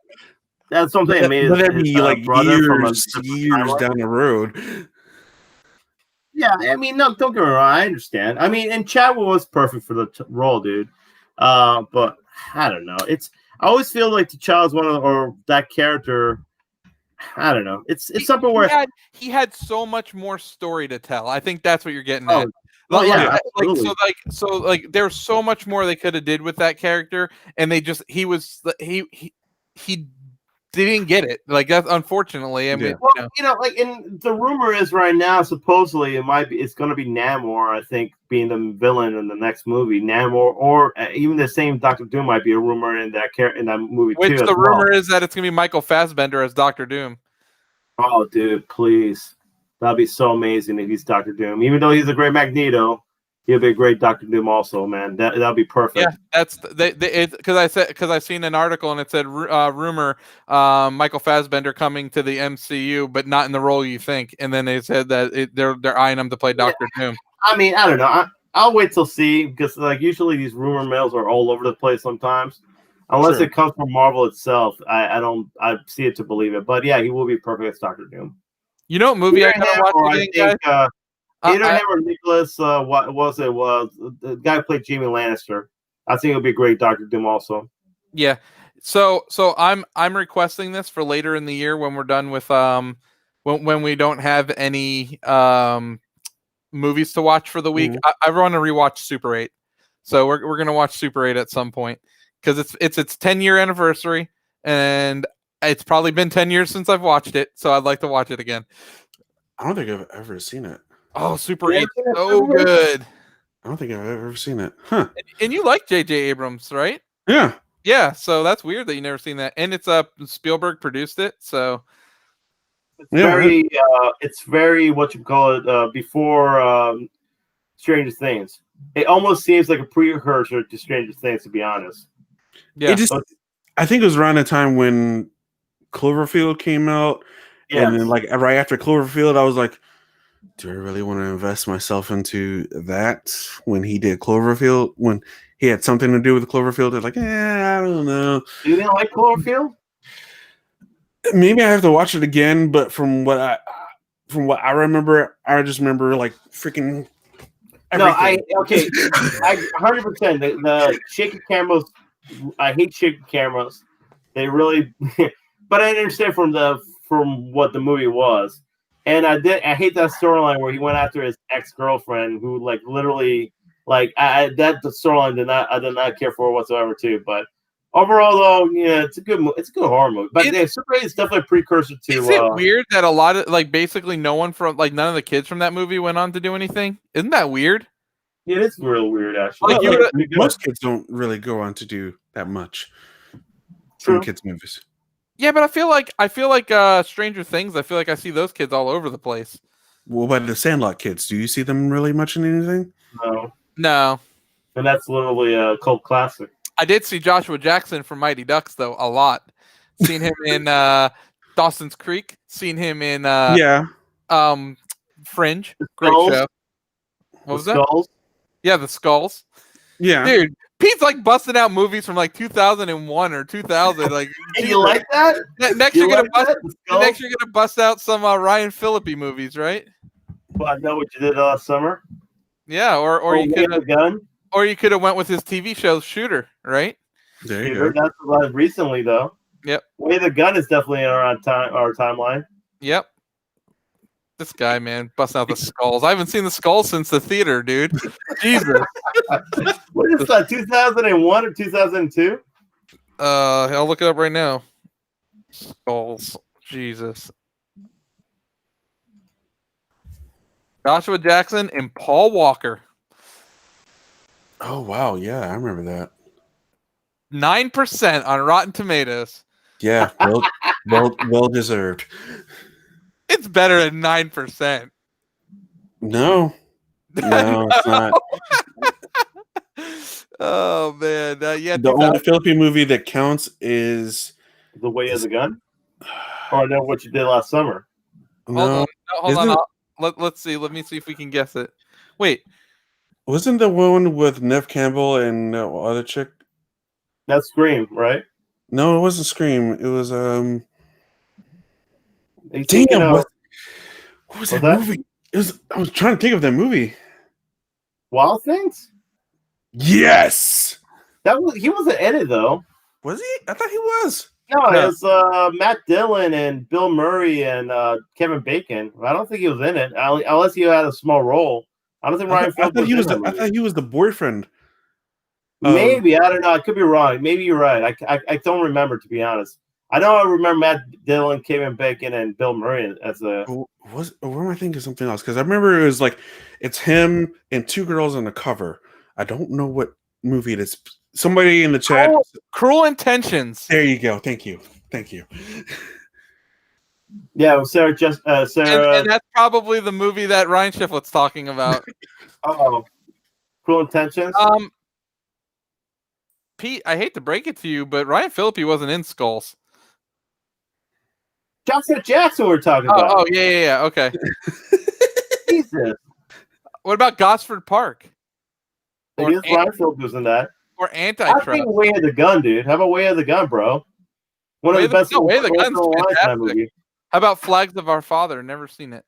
That's what I'm saying. Maybe But that'd his be like brother from a years different timeline. down the road. Yeah, I mean, no, don't get me wrong. I understand. I mean, and Chadwell was perfect for the role, dude. But I don't know. I always feel like T'Challa's one of the, or that character. I don't know. It's something where He had so much more story to tell. I think that's what you're getting Oh, at. well, yeah, like absolutely. so like there's so much more they could have did with that character, and they just he didn't get it. Like that's unfortunately. I mean, well, like, and the rumor is right now, supposedly it's going to be Namor. I think being the villain in the next movie, Namor, or even the same Doctor Doom might be a rumor in that movie which too. the rumor is that it's gonna be Michael Fassbender as Doctor Doom. Oh, dude, please. That'd be so amazing if he's Doctor Doom. Even though he's a great Magneto, he'll be a great Doctor Doom also, man. That'd be perfect. Yeah, that's because I seen an article and it said rumor Michael Fassbender coming to the MCU, but not in the role you think. And then they said that they're eyeing him to play Doctor Doom. I mean, I don't know. I'll wait till see because like usually these rumor mills are all over the place sometimes. Unless it comes from Marvel itself, I see it to believe it. But yeah, he will be perfect as Doctor Doom. You know what movie I gotta watch again, guys? Either him or Nicholas, what was it? Was the guy who played Jamie Lannister? I think it'll be a great Doctor Doom also. Yeah. So I'm requesting this for later in the year when we're done with when we don't have any movies to watch for the week. I want to rewatch Super 8. So we're gonna watch Super 8 at some point because it's its 10-year anniversary and it's probably been 10 years since I've watched it, so I'd like to watch it again. I don't think I've ever seen it. Oh, Super 8, so good. I don't think I've ever seen it. Huh. And you like J.J. Abrams, right? Yeah. Yeah, so that's weird that you never seen that. And it's Spielberg produced it, so it's very what you call it before Stranger Things. It almost seems like a precursor to Stranger Things, to be honest. Yeah. I think it was around the time when Cloverfield came out. Yes. And then like right after Cloverfield, I was like, do I really want to invest myself into that? When he did Cloverfield, when he had something to do with Cloverfield, they're like, I don't know. You didn't like Cloverfield? Maybe I have to watch it again, but from what I remember, I just remember like freaking everything. No, I 100%. The shaky cameras, I hate shaky cameras. They really, but I understand from what the movie was. And I hate that storyline where he went after his ex-girlfriend, who like literally like the storyline I did not care for whatsoever too. But overall, though, yeah, it's a good horror movie. But Super 8 is definitely a precursor to. Is it weird that a lot of like basically no one from like none of the kids from that movie went on to do anything? Isn't that weird? Yeah, it's real weird actually. Most kids don't really go on to do that much from kids movies. Yeah, but I feel like Stranger Things. I feel like I see those kids all over the place. What about the Sandlot kids? Do you see them really much in anything? No. And that's literally a cult classic. I did see Joshua Jackson from Mighty Ducks though a lot. Seen him in Dawson's Creek. Seen him in Fringe. Great show. What was that? Skulls? Yeah, the Skulls. Yeah, dude. Pete's like busting out movies from like 2001 or 2000. Like, you like that? Next you're gonna bust out some Ryan Phillippe movies, right? Well, I know what you did last summer. Yeah, or you could have went with his TV show Shooter, right? There you go. That's recently though. Yep. Way the Gun is definitely in our timeline. Yep. This guy, man, busting out the Skulls. I haven't seen the Skulls since the theater, dude. Jesus. What is that? 2001 or 2002? I'll look it up right now. Skulls. Jesus. Joshua Jackson and Paul Walker. Oh wow, yeah, I remember that. 9% on Rotten Tomatoes. Yeah, well deserved. It's better than 9%. No, it's not. Oh man, yeah. The only Philippine movie that counts is The Way of the Gun? Or I know what you did last summer. No, Hold on. Let's see. Let me see if we can guess it. Wait. wasn't the one with Nev Campbell and other chick? That's Scream, right? No, it wasn't Scream. It was Are you thinking damn. of What was that movie? It was. I was trying to think of that movie. Wild Things? Yes. He wasn't in it though. Was he? I thought he was. No, No. it's Matt Dillon and Bill Murray and Kevin Bacon. I don't think he was in it, unless he had a small role. I don't think Ryan Phillips was in that movie. I thought he was the boyfriend. Maybe, I don't know. I could be wrong. Maybe you're right. I don't remember, to be honest. I know I remember Matt Dillon, Kevin Bacon, and Bill Murray as a. Where am I thinking of something else? Because I remember it was like it's him and two girls on the cover. I don't know what movie it is. Somebody in the chat. Oh, Cruel Intentions. There you go. Thank you. Yeah, it was Sarah. And that's probably the movie that Ryan Shiflett's talking about. Oh, Cruel Intentions. Pete, I hate to break it to you, but Ryan Phillippe wasn't in Skulls. Joshua Jackson we're talking about. Oh, yeah. Okay. Jesus. What about Gosford Park? I guess Ryan Phillips was in that. Or I Antitrust? think Way of the Gun, dude. How about Way of the Gun, bro? One of the best. Way of the Gun's fantastic. movie. How about Flags of Our Father? Never seen it.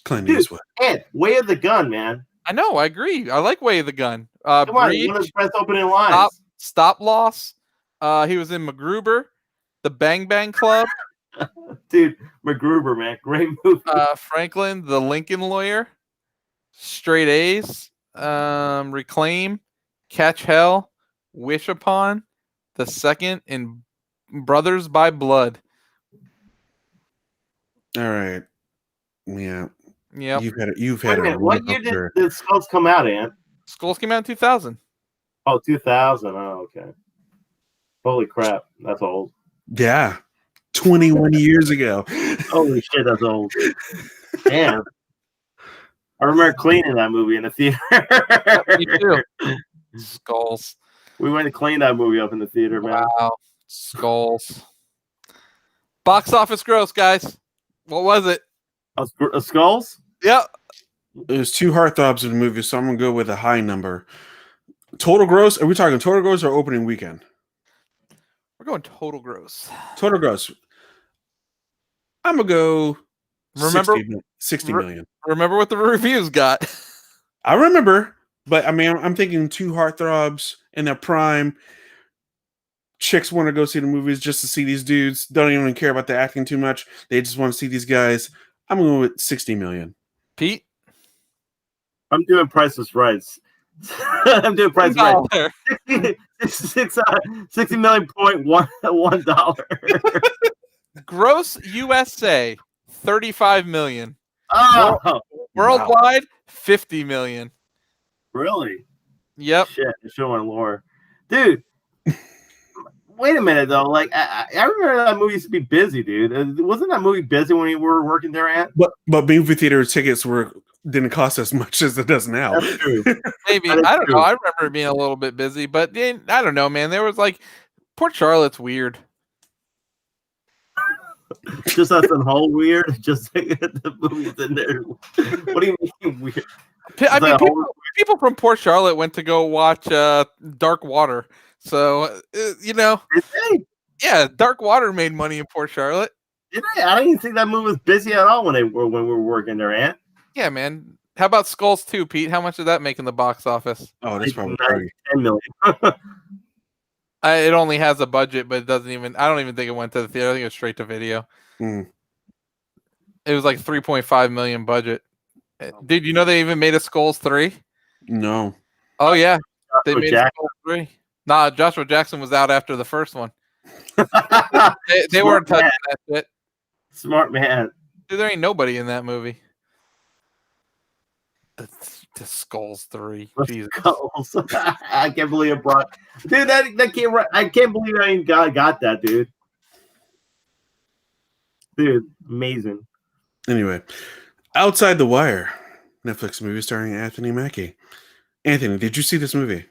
Clint Dude, Eastwood. Ed, Way of the Gun, man. I know. I agree. I like Way of the Gun. Come on, Breach, one of his best opening lines. Stop Loss. He was in MacGruber, The Bang Bang Club. Dude, MacGruber, man. Great movie. Franklin, The Lincoln Lawyer. Straight A's. Reclaim. Catch Hell. Wish Upon. The Second, and Brothers by Blood. All right. Yeah. Yep. You've had Wait a minute, what year did Skulls come out, Ant? Skulls came out in 2000. Oh, 2000. Oh, okay. Holy crap. That's old. Yeah. 21 years ago. Holy shit, that's old. Damn. I remember cleaning that movie in the theater. Me too. Skulls. We went to clean that movie up in the theater, man. Wow. Skulls. Box office gross, guys. What was it? Skulls? Yep. There's two heartthrobs in the movie, so I'm gonna go with a high number. Total gross? Are we talking total gross or opening weekend? We're going total gross. Total gross. I'm gonna go. Remember 60 million. Remember what the reviews got. I remember, but I mean, I'm thinking two heartthrobs in their prime. Chicks want to go see the movies just to see these dudes. Don't even care about the acting too much. They just want to see these guys. I'm going with 60 million. Pete? I'm doing Priceless Rights. I'm doing Priceless Rights. 60 million point $1. Gross USA, 35 million. Oh, Worldwide, 50 million. really? Yep. Shit, showing lore. Dude, wait a minute, though. Like, I remember that movie used to be busy, dude. Wasn't that movie busy when we were working there, Ant? But movie theater tickets didn't cost as much as it does now. That's true. Maybe. That is I don't true. know. I remember it being a little bit busy, but I don't know, man. There was like, Port Charlotte's weird. Just as a whole weird. Just like the movies in there. What do you mean weird? I mean, people from Port Charlotte went to go watch Dark Water. So, Did they? yeah, Dark Water made money in Port Charlotte. Did they? I didn't think that movie was busy at all when we were working there, Ant. Yeah, man. How about Skulls 2, Pete? How much did that make in the box office? Oh, that's probably 10 million. It only has a budget, but it doesn't even. I don't even think it went to the theater. I think it was straight to video. Mm. It was like 3.5 million budget. Dude, you know they even made a Skulls 3? No. Oh yeah, they Joshua made a Jackson. Skulls 3. Nah, Joshua Jackson was out after the first one. They Smart weren't touching man. that shit. Smart man. Dude, there ain't nobody in that movie. The Skulls 3. Jesus. Skulls. I can't believe it brought. Dude, that can't. I can't believe I even got that, dude. Dude, amazing. Anyway, Outside the Wire, Netflix movie starring Anthony Mackie. Anthony, did you see this movie?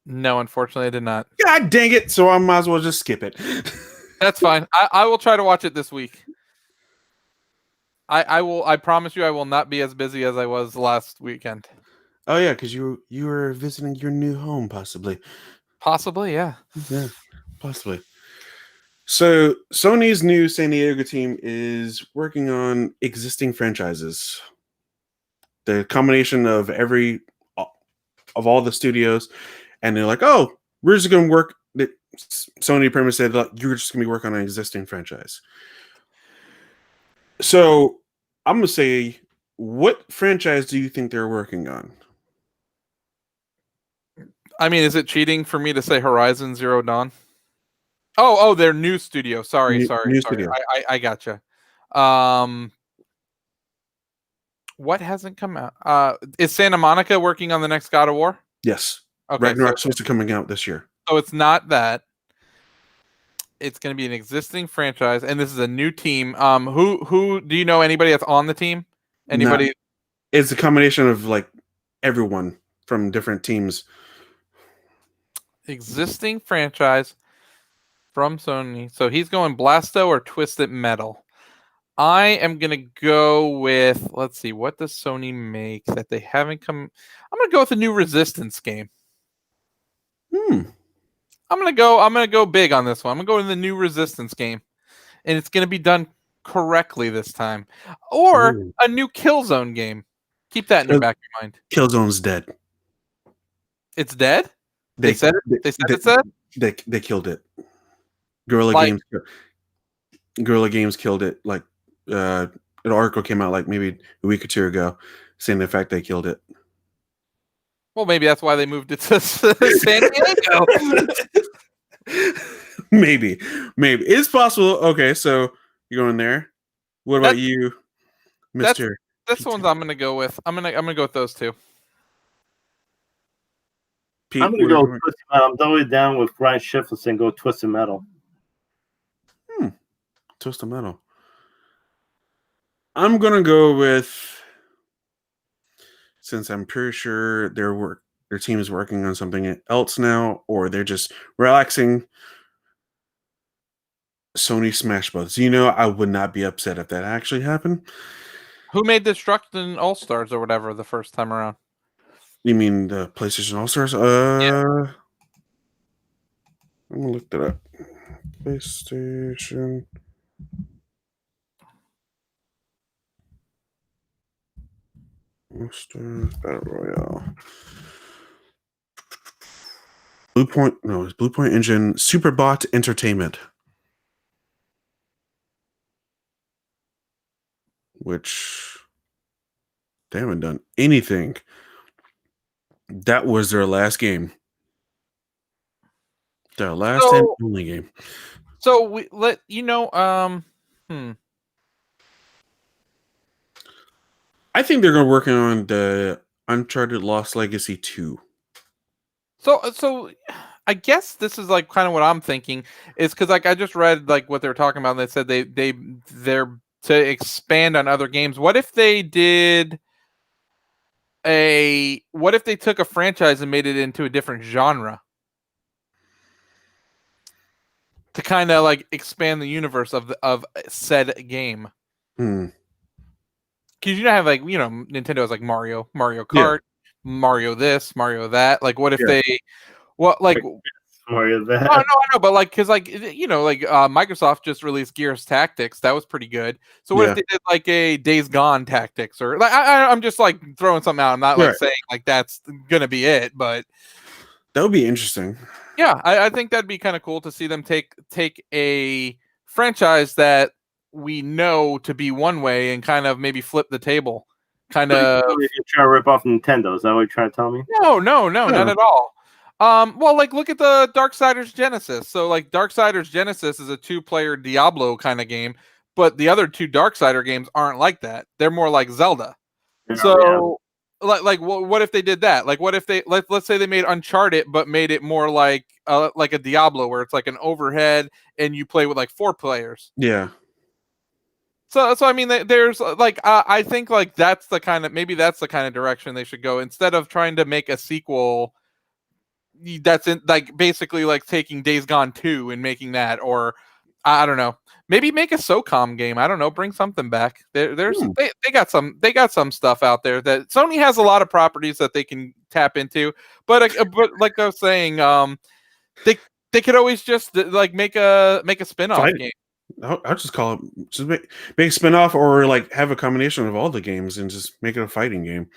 No, unfortunately, I did not. God dang it! So I might as well just skip it. That's fine. I will try to watch it this week. I will. I promise you, I will not be as busy as I was last weekend. Oh yeah, because you were visiting your new home, possibly. Possibly, yeah. Yeah, possibly. So Sony's new San Diego team is working on existing franchises. The combination of all the studios, and they're like, "Oh, we're just going to work." Sony pretty much said, like, "You're just going to be working on an existing franchise." So I'm going to say, what franchise do you think they're working on? I mean, is it cheating for me to say Horizon Zero Dawn? Oh, their new studio. Sorry. New studio. I gotcha. What hasn't come out? Is Santa Monica working on the next God of War? Yes. Okay, Ragnarok's supposed to coming out this year. so it's not that. It's going to be an existing franchise, and this is a new team. Who do you know? Anybody that's on the team? Anybody? It's a combination of like everyone from different teams. Existing franchise from Sony. So he's going Blasto or Twisted Metal. I am going to go with, let's see, what does Sony make that they haven't come? I'm going to go with a new Resistance game. I'm going to go big on this one. I'm going to go in the new Resistance game. And it's going to be done correctly this time. Or a new Killzone game. Keep that in the back of your mind. Killzone's dead. It's dead? They said it? They said it's dead? They killed it. Guerrilla Games killed it. Like an article came out like maybe a week or two ago saying the fact they killed it. Well, maybe that's why they moved it to San Diego. Maybe it's possible. Okay, so you're going there. What about you, Mister? That's the ones I'm gonna go with. I'm gonna go with those two. Pete, I'm gonna go Twisted Metal. I'm totally down with Brian Shifless and go Twisted Metal. Twisted Metal. I'm gonna go with, since I'm pretty sure their team is working on something else now, or they're just relaxing. Sony Smash Bros. You know, I would not be upset if that actually happened. Who made Destruction All Stars or whatever the first time around? You mean the PlayStation All Stars? Yeah. I'm gonna look that up. PlayStation All Stars Battle Royale. It's Blue Point Engine Superbot Entertainment. Which they haven't done anything. That was their last game. Their last and only game. So we let you know. I think they're going to work on the Uncharted Lost Legacy 2. So I guess this is like kind of what I'm thinking is because like I just read like what they were talking about. And they said they're to expand on other games. What if they did what if they took a franchise and made it into a different genre to kind of like expand the universe of said game? Hmm. Because you don't have like, you know, Nintendo has like Mario Kart, Mario this, Mario that. Like, what if they, what like Mario that? No, I know, but like, because like, you know, like Microsoft just released Gears Tactics, that was pretty good. So what if they did like a Days Gone Tactics, or like I'm just like throwing something out. I'm not like saying like that's gonna be it, but that would be interesting. Yeah, I think that'd be kind of cool to see them take a franchise that we know to be one way and kind of maybe flip the table. Kind of you're trying to rip off Nintendo. Is that what you're trying to tell me? No, not at all. Well, like look at the Darksiders Genesis. So like Darksiders Genesis is a 2-player Diablo kind of game, but the other 2 Darksider games aren't like that. They're more like Zelda. Like what if they did that? Like what if they let's say they made Uncharted but made it more like a Diablo where it's like an overhead and you play with like 4 players. Yeah. So I mean, there's like I think like that's the kind of direction they should go instead of trying to make a sequel. that's in, like basically like taking Days Gone 2 and making that, or I don't know. Maybe make a SOCOM game. I don't know. Bring something back. They got some stuff out there that Sony has a lot of properties that they can tap into. But like I was saying, they could always just like make a spin-off game. I'll just call it just make a spin-off, or like have a combination of all the games and just make it a fighting game.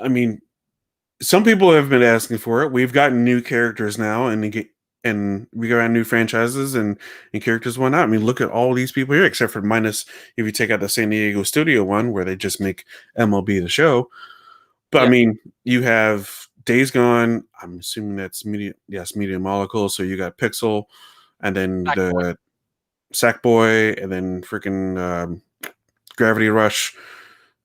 I mean, some people have been asking for it. We've gotten new characters now, and we got new franchises and characters went out. I mean, look at all these people here, except for minus if you take out the San Diego studio one where they just make MLB the Show. But yeah. I mean, you have Days Gone. I'm assuming that's Media Molecule. So you got Pixel, and then the Sackboy, and then freaking Gravity Rush,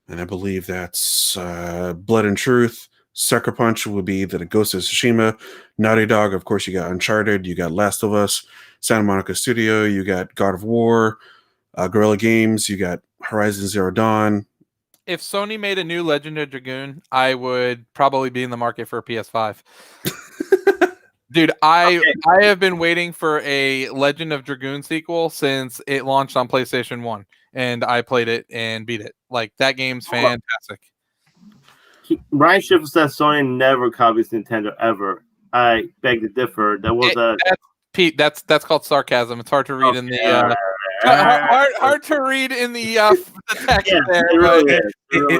and I believe that's Blood and Truth. Sucker Punch would be the Ghost of Tsushima. Naughty Dog, of course, you got Uncharted, you got Last of Us, Santa Monica Studio, you got God of War, Guerrilla Games, you got Horizon Zero Dawn. If Sony made a new Legend of Dragoon, I would probably be in the market for a PS5. Dude, I have been waiting for a Legend of Dragoon sequel since it launched on PlayStation 1, and I played it and beat it. Like, that game's fantastic. Ryan Schiffel says Sony never copies Nintendo ever. I beg to differ. Pete. That's called sarcasm. It's hard to read in the hard to read in the text. Yeah, there. It really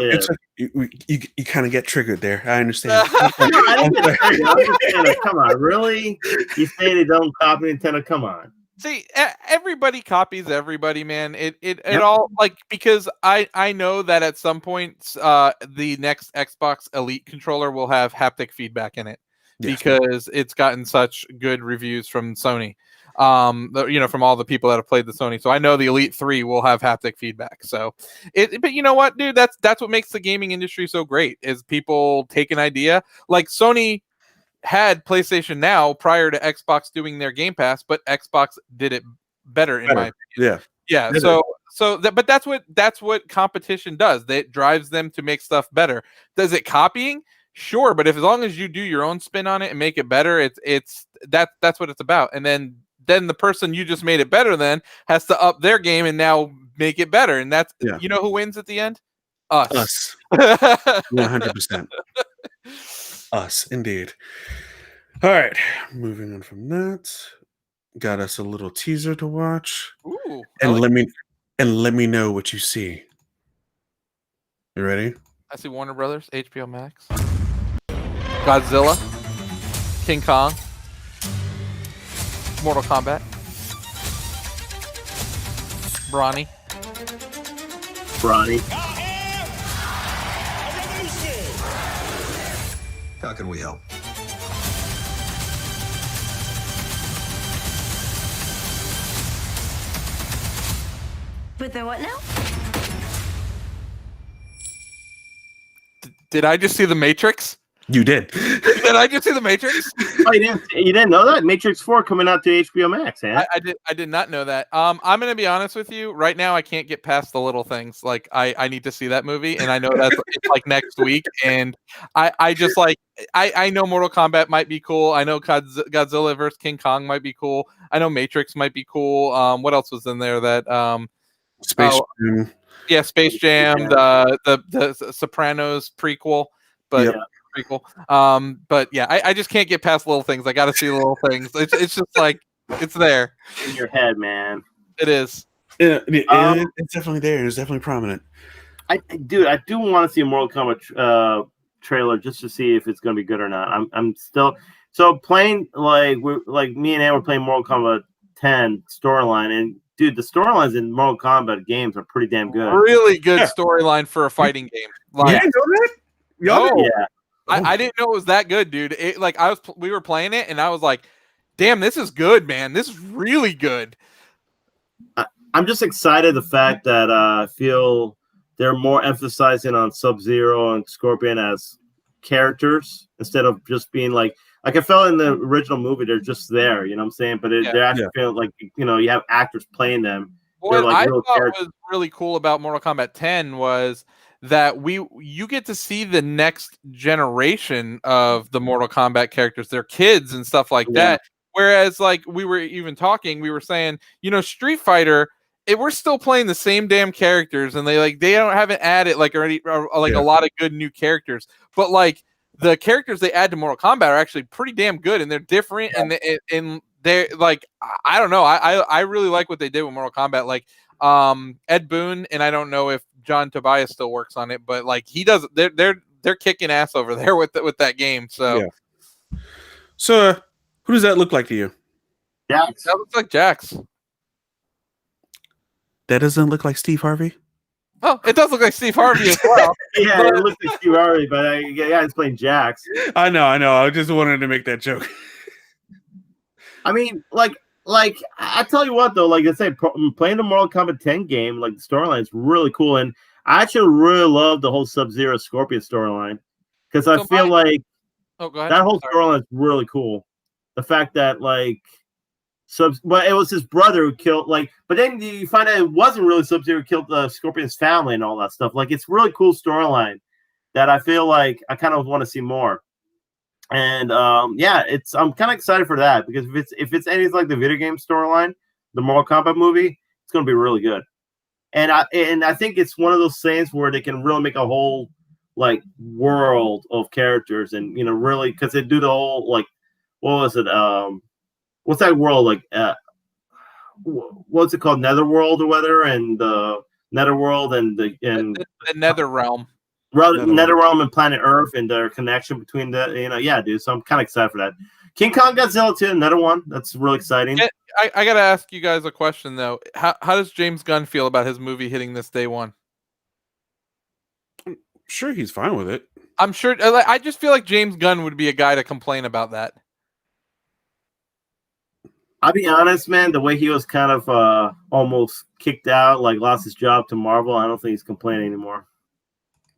is. You kind of get triggered there. I understand. No, I didn't get triggered. I'm just saying, come on, really? You say they don't copy Nintendo? Come on. See, everybody copies everybody, man. It all, like, because I know that at some point the next Xbox Elite controller will have haptic feedback in it, because it's gotten such good reviews from Sony. From all the people that have played the Sony. So I know the Elite 3 will have haptic feedback. So but you know what, dude, that's what makes the gaming industry so great, is people take an idea. Like, Sony had PlayStation Now prior to Xbox doing their Game Pass, but Xbox did it better in my opinion. Yeah. But that's what competition does. It drives them to make stuff better. Does it copying? Sure, but as long as you do your own spin on it and make it better, that's what it's about. And then the person you just made it better than has to up their game and now make it better. And that's you know who wins at the end? Us. 100%. Us, indeed. All right, moving on from that, got us a little teaser to watch. Ooh, and let me know what you see. You ready? I see Warner Brothers, HBO Max, Godzilla, King Kong, Mortal Kombat, Brawny. How can we help? With the what now? Did I just see The Matrix? You did. Did I just see The Matrix? Oh, you didn't know that? Matrix 4 coming out to HBO Max, man. I did not know that. I'm gonna be honest with you. Right now, I can't get past the little things. Like, I need to see that movie, and I know it's like next week. And I just like I know Mortal Kombat might be cool. I know Godzilla vs King Kong might be cool. I know Matrix might be cool. What else was in there that Space Jam. Yeah, Space Jam. The Sopranos prequel, but. Prequel. But yeah, I just can't get past little things. I got to see the little things. It's just like, it's there in your head, man. It is. Yeah, it's definitely there. It's definitely prominent. I do want to see a Mortal Kombat trailer just to see if it's going to be good or not. I'm still playing, like me and Ann were playing Mortal Kombat 10 storyline, and dude, the storylines in Mortal Kombat games are pretty damn good. Really good storyline for a fighting game. Like, you didn't know that? Yeah. I didn't know it was that good, dude. We were playing it, and I was like, "Damn, this is good, man. This is really good." I'm just excited the fact that I feel they're more emphasizing on Sub-Zero and Scorpion as characters instead of just being like I felt in the original movie they're just there, you know what I'm saying? But they're actually feeling like, you have actors playing them. What I thought was really cool about Mortal Kombat 10 was that you get to see the next generation of the Mortal Kombat characters, their kids and stuff like that. Whereas, like we were saying, Street Fighter, we're still playing the same damn characters, and they haven't added like a lot of good new characters. But like the characters they add to Mortal Kombat are actually pretty damn good, and they're different, and they're like, I don't know, I really like what they did with Mortal Kombat. Like Ed Boon, and I don't know if John Tobias still works on it, but like he does, they're kicking ass over there with that game. So yeah. So who does that look like to you? Jax. That looks like Jax. That doesn't look like Steve Harvey. Oh, it does look like Steve Harvey as well. Yeah, it looks like Steve Harvey, but it's playing Jax. I know. I just wanted to make that joke. I mean, like I tell you what though, like I said, playing the Mortal Kombat 10 game, like the storyline is really cool, and I actually really love the whole Sub-Zero Scorpion storyline because I feel like go ahead. that whole storyline is really cool. The fact that like but it was his brother who killed but then you find out it wasn't really Sub-Zero who killed Scorpion's family and all that stuff. Like it's really cool storyline that I feel like I kind of want to see more. And I'm kind of excited for that because if it's anything like the video game storyline, the Mortal Kombat movie, it's going to be really good. And I think it's one of those things where they can really make a whole like world of characters and really because they do the whole like what was it what's that world like what's it called, Netherworld or whatever, and the Netherworld and the Nether Realm. Netherrealm and Planet Earth and their connection between dude. So I'm kind of excited for that. King Kong Godzilla 2, another one that's really exciting. I gotta ask you guys a question though. How does James Gunn feel about his movie hitting this day one? I'm sure he's fine with it. I'm sure. I just feel like James Gunn would be a guy to complain about that. I'll be honest, man. The way he was kind of almost kicked out, like lost his job to Marvel, I don't think he's complaining anymore.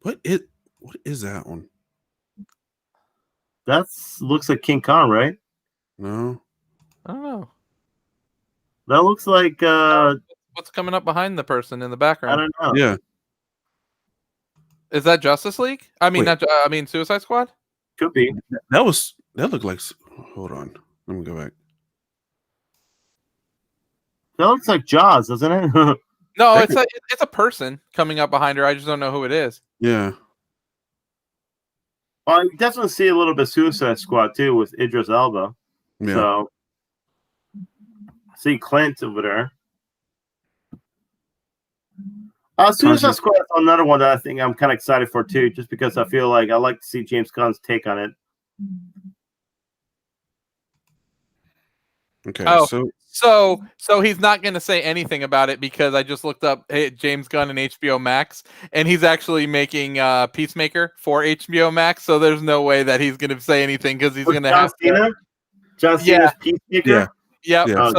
What is that one? That looks like King Kong, right? No, I don't know. That looks like what's coming up behind the person in the background. I don't know. Yeah, is that Justice League? I mean, Wait. I mean Suicide Squad. Could be. that looked like. Hold on, let me go back. That looks like Jaws, doesn't it? No, it's a person coming up behind her. I just don't know who it is. Yeah. Well, you definitely see a little bit of Suicide Squad too with Idris Elba. Yeah. So see Clint over there. Suicide Squad is another one that I think I'm kind of excited for too, just because I feel like I like to see James Gunn's take on it. Okay. So he's not going to say anything about it because I just looked up James Gunn and HBO Max, and he's actually making Peacemaker for HBO Max. So there's no way that he's going to say anything because he's going to have John Cena's Peacemaker. Yeah. Yeah.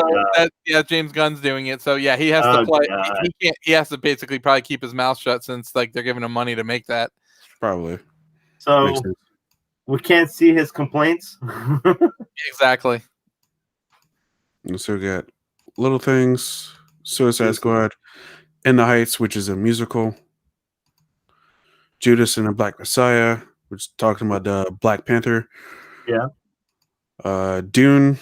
So James Gunn's doing it. So yeah, he has to play. He can't. He has to basically probably keep his mouth shut since like they're giving him money to make that. Probably. So we can't see his complaints. Exactly. And so we got Little Things, Suicide Squad, In the Heights, which is a musical, Judas and the Black Messiah, which is talking about Black Panther. Yeah. Dune.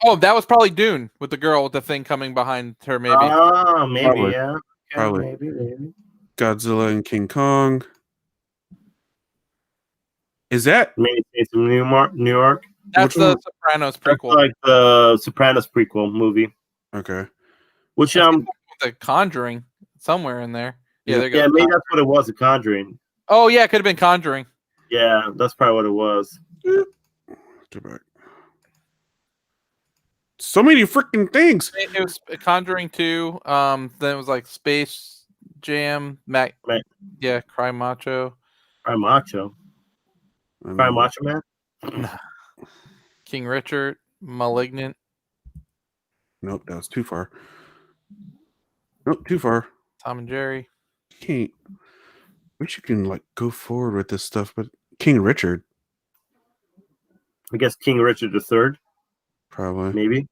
Oh, that was probably Dune with the girl with the thing coming behind her. Maybe. Oh, maybe. Probably. Yeah. Probably. Maybe. Godzilla and King Kong. Is that? Maybe it's New York. That's the Sopranos prequel. That's like the Sopranos prequel movie. Okay. Which The Conjuring somewhere in there. Yeah, there you go. Yeah, maybe that's what it was. The Conjuring. Oh yeah, it could have been Conjuring. Yeah, that's probably what it was. Go back. So many freaking things. It was Conjuring 2. Then it was like Space Jam. Right. Yeah, Cry Macho. Cry Macho Man. King Richard. Malignant. Nope, that was too far. Nope, too far. Tom and Jerry. Can't. Wish you can like go forward with this stuff, but King Richard. I guess King Richard III. Probably. Maybe.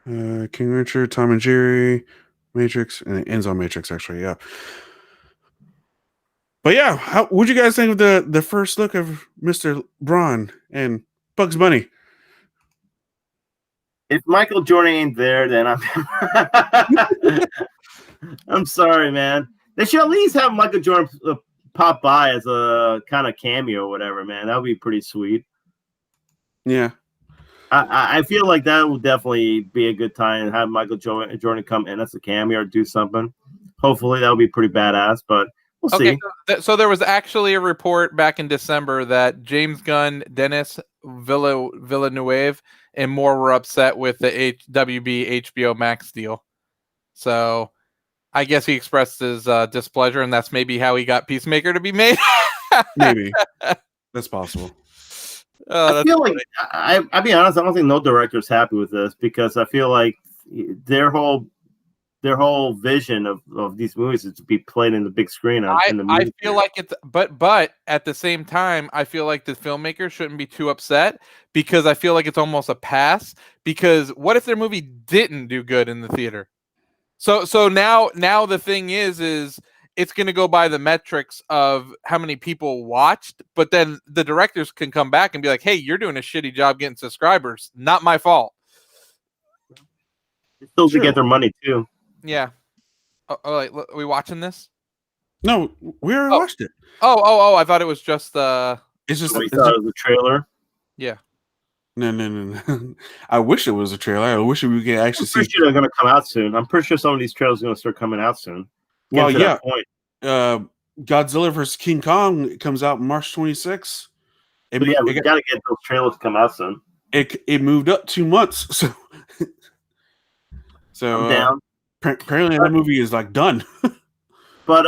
King Richard, Tom and Jerry, Matrix, and it ends on Matrix, actually, yeah. But yeah, what'd you guys think of the first look of Mr. Braun and Bugs Bunny? If Michael Jordan ain't there, then I'm I'm sorry, man. They should at least have Michael Jordan pop by as a kind of cameo or whatever, man. That would be pretty sweet. Yeah. I feel like that would definitely be a good time and have Michael Jordan come in as a cameo or do something. Hopefully that would be pretty badass, but we'll see. So there was actually a report back in December that James Gunn, Dennis Villeneuve, and more were upset with the WB HBO Max deal. So I guess he expressed his displeasure, and that's maybe how he got Peacemaker to be made. Maybe. That's possible. I feel like I'll be honest. I don't think no director's happy with this because I feel like their whole vision of these movies is to be played in the big screen. I feel like it's, but at the same time, I feel like the filmmakers shouldn't be too upset because I feel like it's almost a pass. Because what if their movie didn't do good in the theater? So now the thing is it's going to go by the metrics of how many people watched, but then the directors can come back and be like, hey, you're doing a shitty job getting subscribers. Not my fault. They still to get their money too. Yeah. Are we watching this? No, we already watched it. Oh! I thought it was just It's just it was a trailer. Yeah. No. I wish it was a trailer. I wish we could actually see. I'm pretty sure they're going to come out soon. I'm pretty sure some of these trailers are going to start coming out soon. Well, yeah. Godzilla vs. King Kong comes out March 26th. We got to get those trailers to come out soon. It moved up 2 months, so I'm down. Apparently that movie is like done. But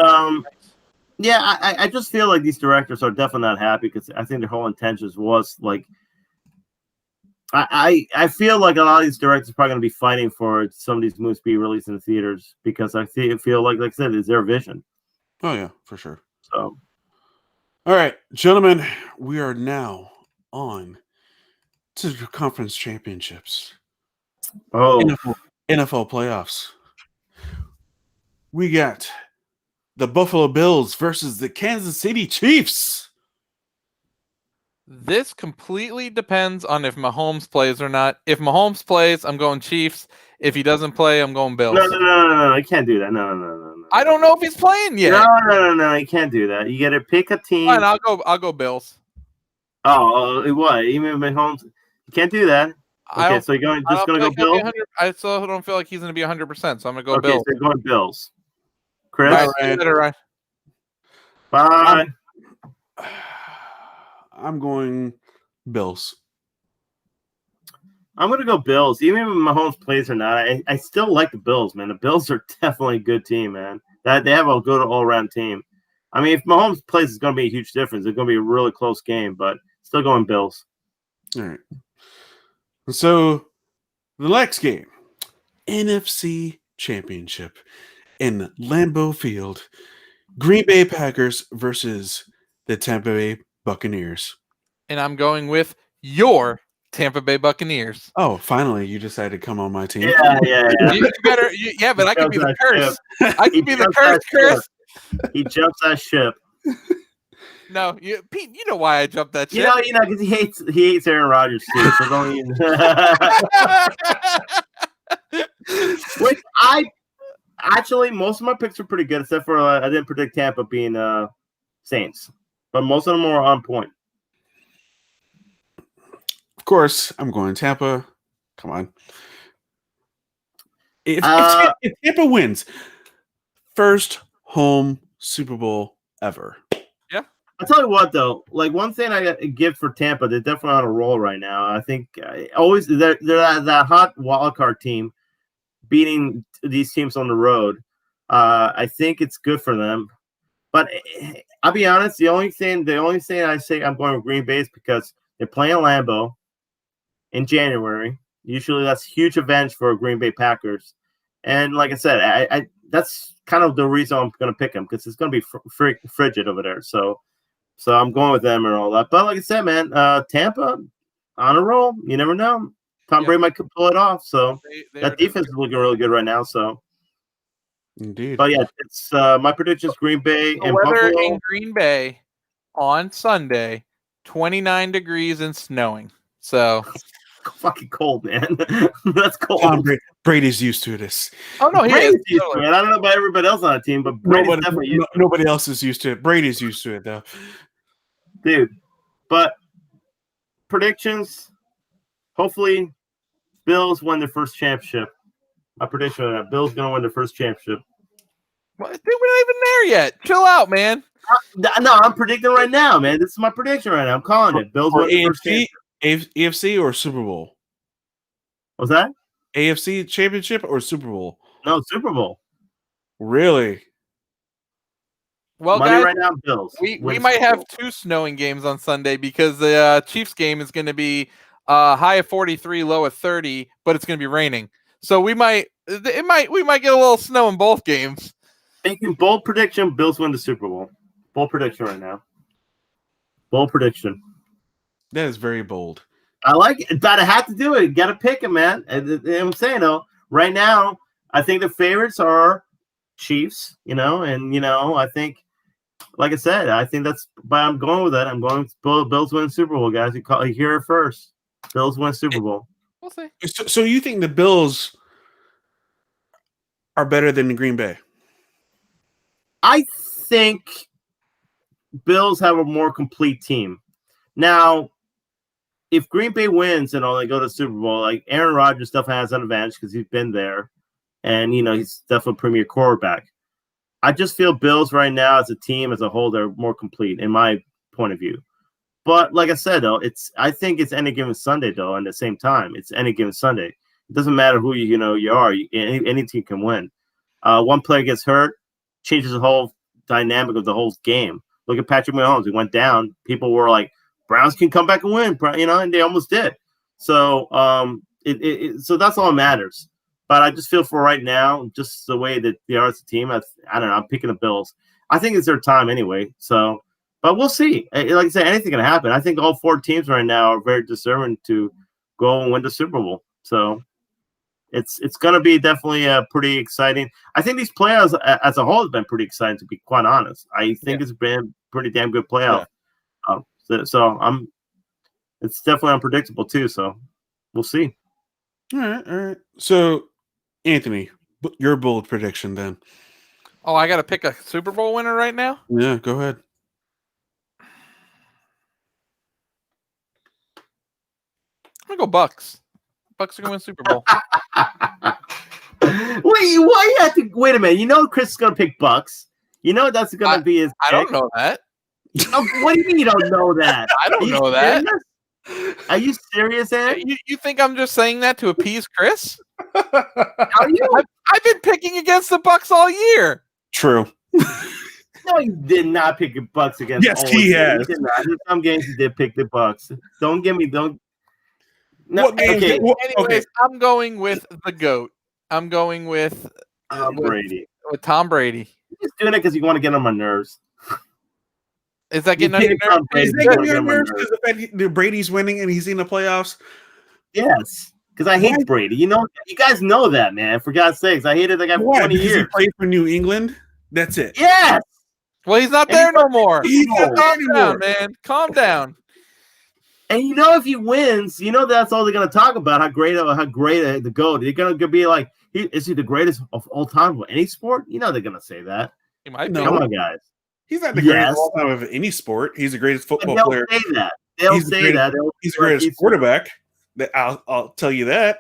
yeah, I just feel like these directors are definitely not happy because I think their whole intentions was like. I feel like a lot of these directors are probably going to be fighting for some of these movies to be released in the theaters because I feel like I said, it's their vision. Oh yeah, for sure. So, all right, gentlemen, we are now on to the conference championships. Oh, NFL playoffs. We got the Buffalo Bills versus the Kansas City Chiefs. This completely depends on if Mahomes plays or not. If Mahomes plays, I'm going Chiefs. If he doesn't play, I'm going Bills. No. I can't do that. No. I don't know if he's playing yet. No. You can't do that. You got to pick a team. Fine, I'll go Bills. Oh, what? Even Mahomes, you can't do that. Okay, so you're going to go Bills. I still don't feel like he's going to be 100%, so I'm going to go Okay, Bills. so you're going Bills. Chris, right. Bye. I'm going Bills. I'm going to go Bills. Even if Mahomes plays or not, I still like the Bills, man. The Bills are definitely a good team, man. They have a good all-around team. I mean, if Mahomes plays, it's going to be a huge difference. It's going to be a really close game, but still going Bills. All right. So the next game, NFC Championship in Lambeau Field, Green Bay Packers versus the Tampa Bay Buccaneers. And I'm going with your Tampa Bay Buccaneers. Oh, finally, you decided to come on my team. Yeah. But I could be the curse. I could be the curse, Chris. He jumps that ship. No, Pete, you know why I jumped that ship. You know, because he hates Aaron Rodgers too. So don't even. Which actually, most of my picks are pretty good, except for I didn't predict Tampa being Saints, but most of them are on point. Of course, I'm going Tampa. Come on. If Tampa wins, first home Super Bowl ever. Yeah. I'll tell you what, though. Like, one thing I give for Tampa, they're definitely on a roll right now. I think always they're that hot wild card team beating these teams on the road. I think it's good for them. But I'll be honest, the only thing I say I'm going with Green Bay is because they're playing Lambeau in January. Usually that's huge events for Green Bay Packers. And like I said, I that's kind of the reason I'm going to pick them because it's going to be frigid over there. So I'm going with them and all that. But like I said, man, Tampa on a roll. You never know. Tom Brady might pull it off. So that defense is looking really good right now. So Indeed. But yeah, it's my predictions: Green Bay The and weather Buffalo. in Green Bay on Sunday, 29 degrees and snowing. So, Fucking cold, man. That's cold. Brady's used to this. oh no, he is. Brady's used to Totally. it. I don't know about everybody else on the team, but Brady's definitely used to it. Nobody else is used to it. Brady's used to it though. Dude. But predictions, hopefully Bills win their first championship. My prediction on that, Bills gonna win their first championship. What? Dude, we're not even there yet. Chill out, man. No, I'm predicting right now, man. This is my prediction right now. I'm calling it. Bills Or win their first AFC, championship. AFC or Super Bowl? What's that? AFC championship or Super Bowl? No, Super Bowl. Really? Well, Money guys, right now, Bills. we Win might Super have Bowl. 2 snowing games on Sunday because the Chiefs game is going to be high of 43, low of 30, but it's going to be raining. So we might get a little snow in both games. Making bold prediction, Bills win the Super Bowl. Bold prediction right now. Bold prediction. That is very bold. I like it, but I have to do it. You got to pick it, man. And I'm saying though, right now, I think the favorites are Chiefs. And I think, like I said, I think that's. But I'm going with that. I'm going with Bills win Super Bowl, guys. You hear it first. Bills win Super Bowl. We'll see. So you think the Bills are better than the Green Bay? I think Bills have a more complete team. Now, if Green Bay wins and all they go to the Super Bowl, like Aaron Rodgers definitely has an advantage because he's been there, and he's definitely a premier quarterback. I just feel Bills right now as a team as a whole, they're more complete in my point of view. But like I said, though, I think it's any given Sunday, though. At the same time, it's any given Sunday. It doesn't matter who you are. Any team can win. One player gets hurt, changes the whole dynamic of the whole game. Look at Patrick Mahomes. He went down. People were like, Browns can come back and win, and they almost did. So, so that's all that matters. But I just feel for right now, just the way that they are as a team, I don't know. I'm picking the Bills. I think it's their time anyway. So, but we'll see. Like I said, anything can happen. I think all 4 teams right now are very deserving to go and win the Super Bowl. So, it's going to be definitely pretty exciting. I think these playoffs as a whole have been pretty exciting, to be quite honest. I think it's been pretty damn good playoff. Yeah. So it's definitely unpredictable too. So we'll see. All right. So, Anthony, your bold prediction then. Oh, I got to pick a Super Bowl winner right now? Yeah, go ahead. I'm going to go Bucks. Bucks are going to win Super Bowl. Why you have to wait a minute? Chris is going to pick Bucks. That's going to be his pick. I don't know that. What do you mean you don't know that? I don't know that. Are you serious, Ed? You think I'm just saying that to appease Chris? Are you? I've been picking against the Bucks all year. True. No, he did not pick the Bucks against. Yes, he has. He did not. In some games he did pick the Bucks. Don't. No. What games Okay. Anyways, I'm going with the GOAT. I'm going with Brady. With Tom Brady. He's doing it because you want to get on my nerves. Is that getting on your nerves? Is that getting on your nerves because the fact that Brady's winning and he's in the playoffs? Yes, because I hate Brady. You guys know that, man. For God's sakes, I hated the guy for 20 years. He played for New England. That's it. Yes. Well, he's not there no more. He's not there anymore, down, man. Calm down. And if he wins, that's all they're gonna talk about. How great the GOAT. They're gonna be like, is he the greatest of all time for any sport? They're gonna say that. He might be. Come on, guys. He's not the greatest of all time of any sport. He's the greatest football player. Say that. They'll say that. He's the greatest quarterback. I'll tell you that.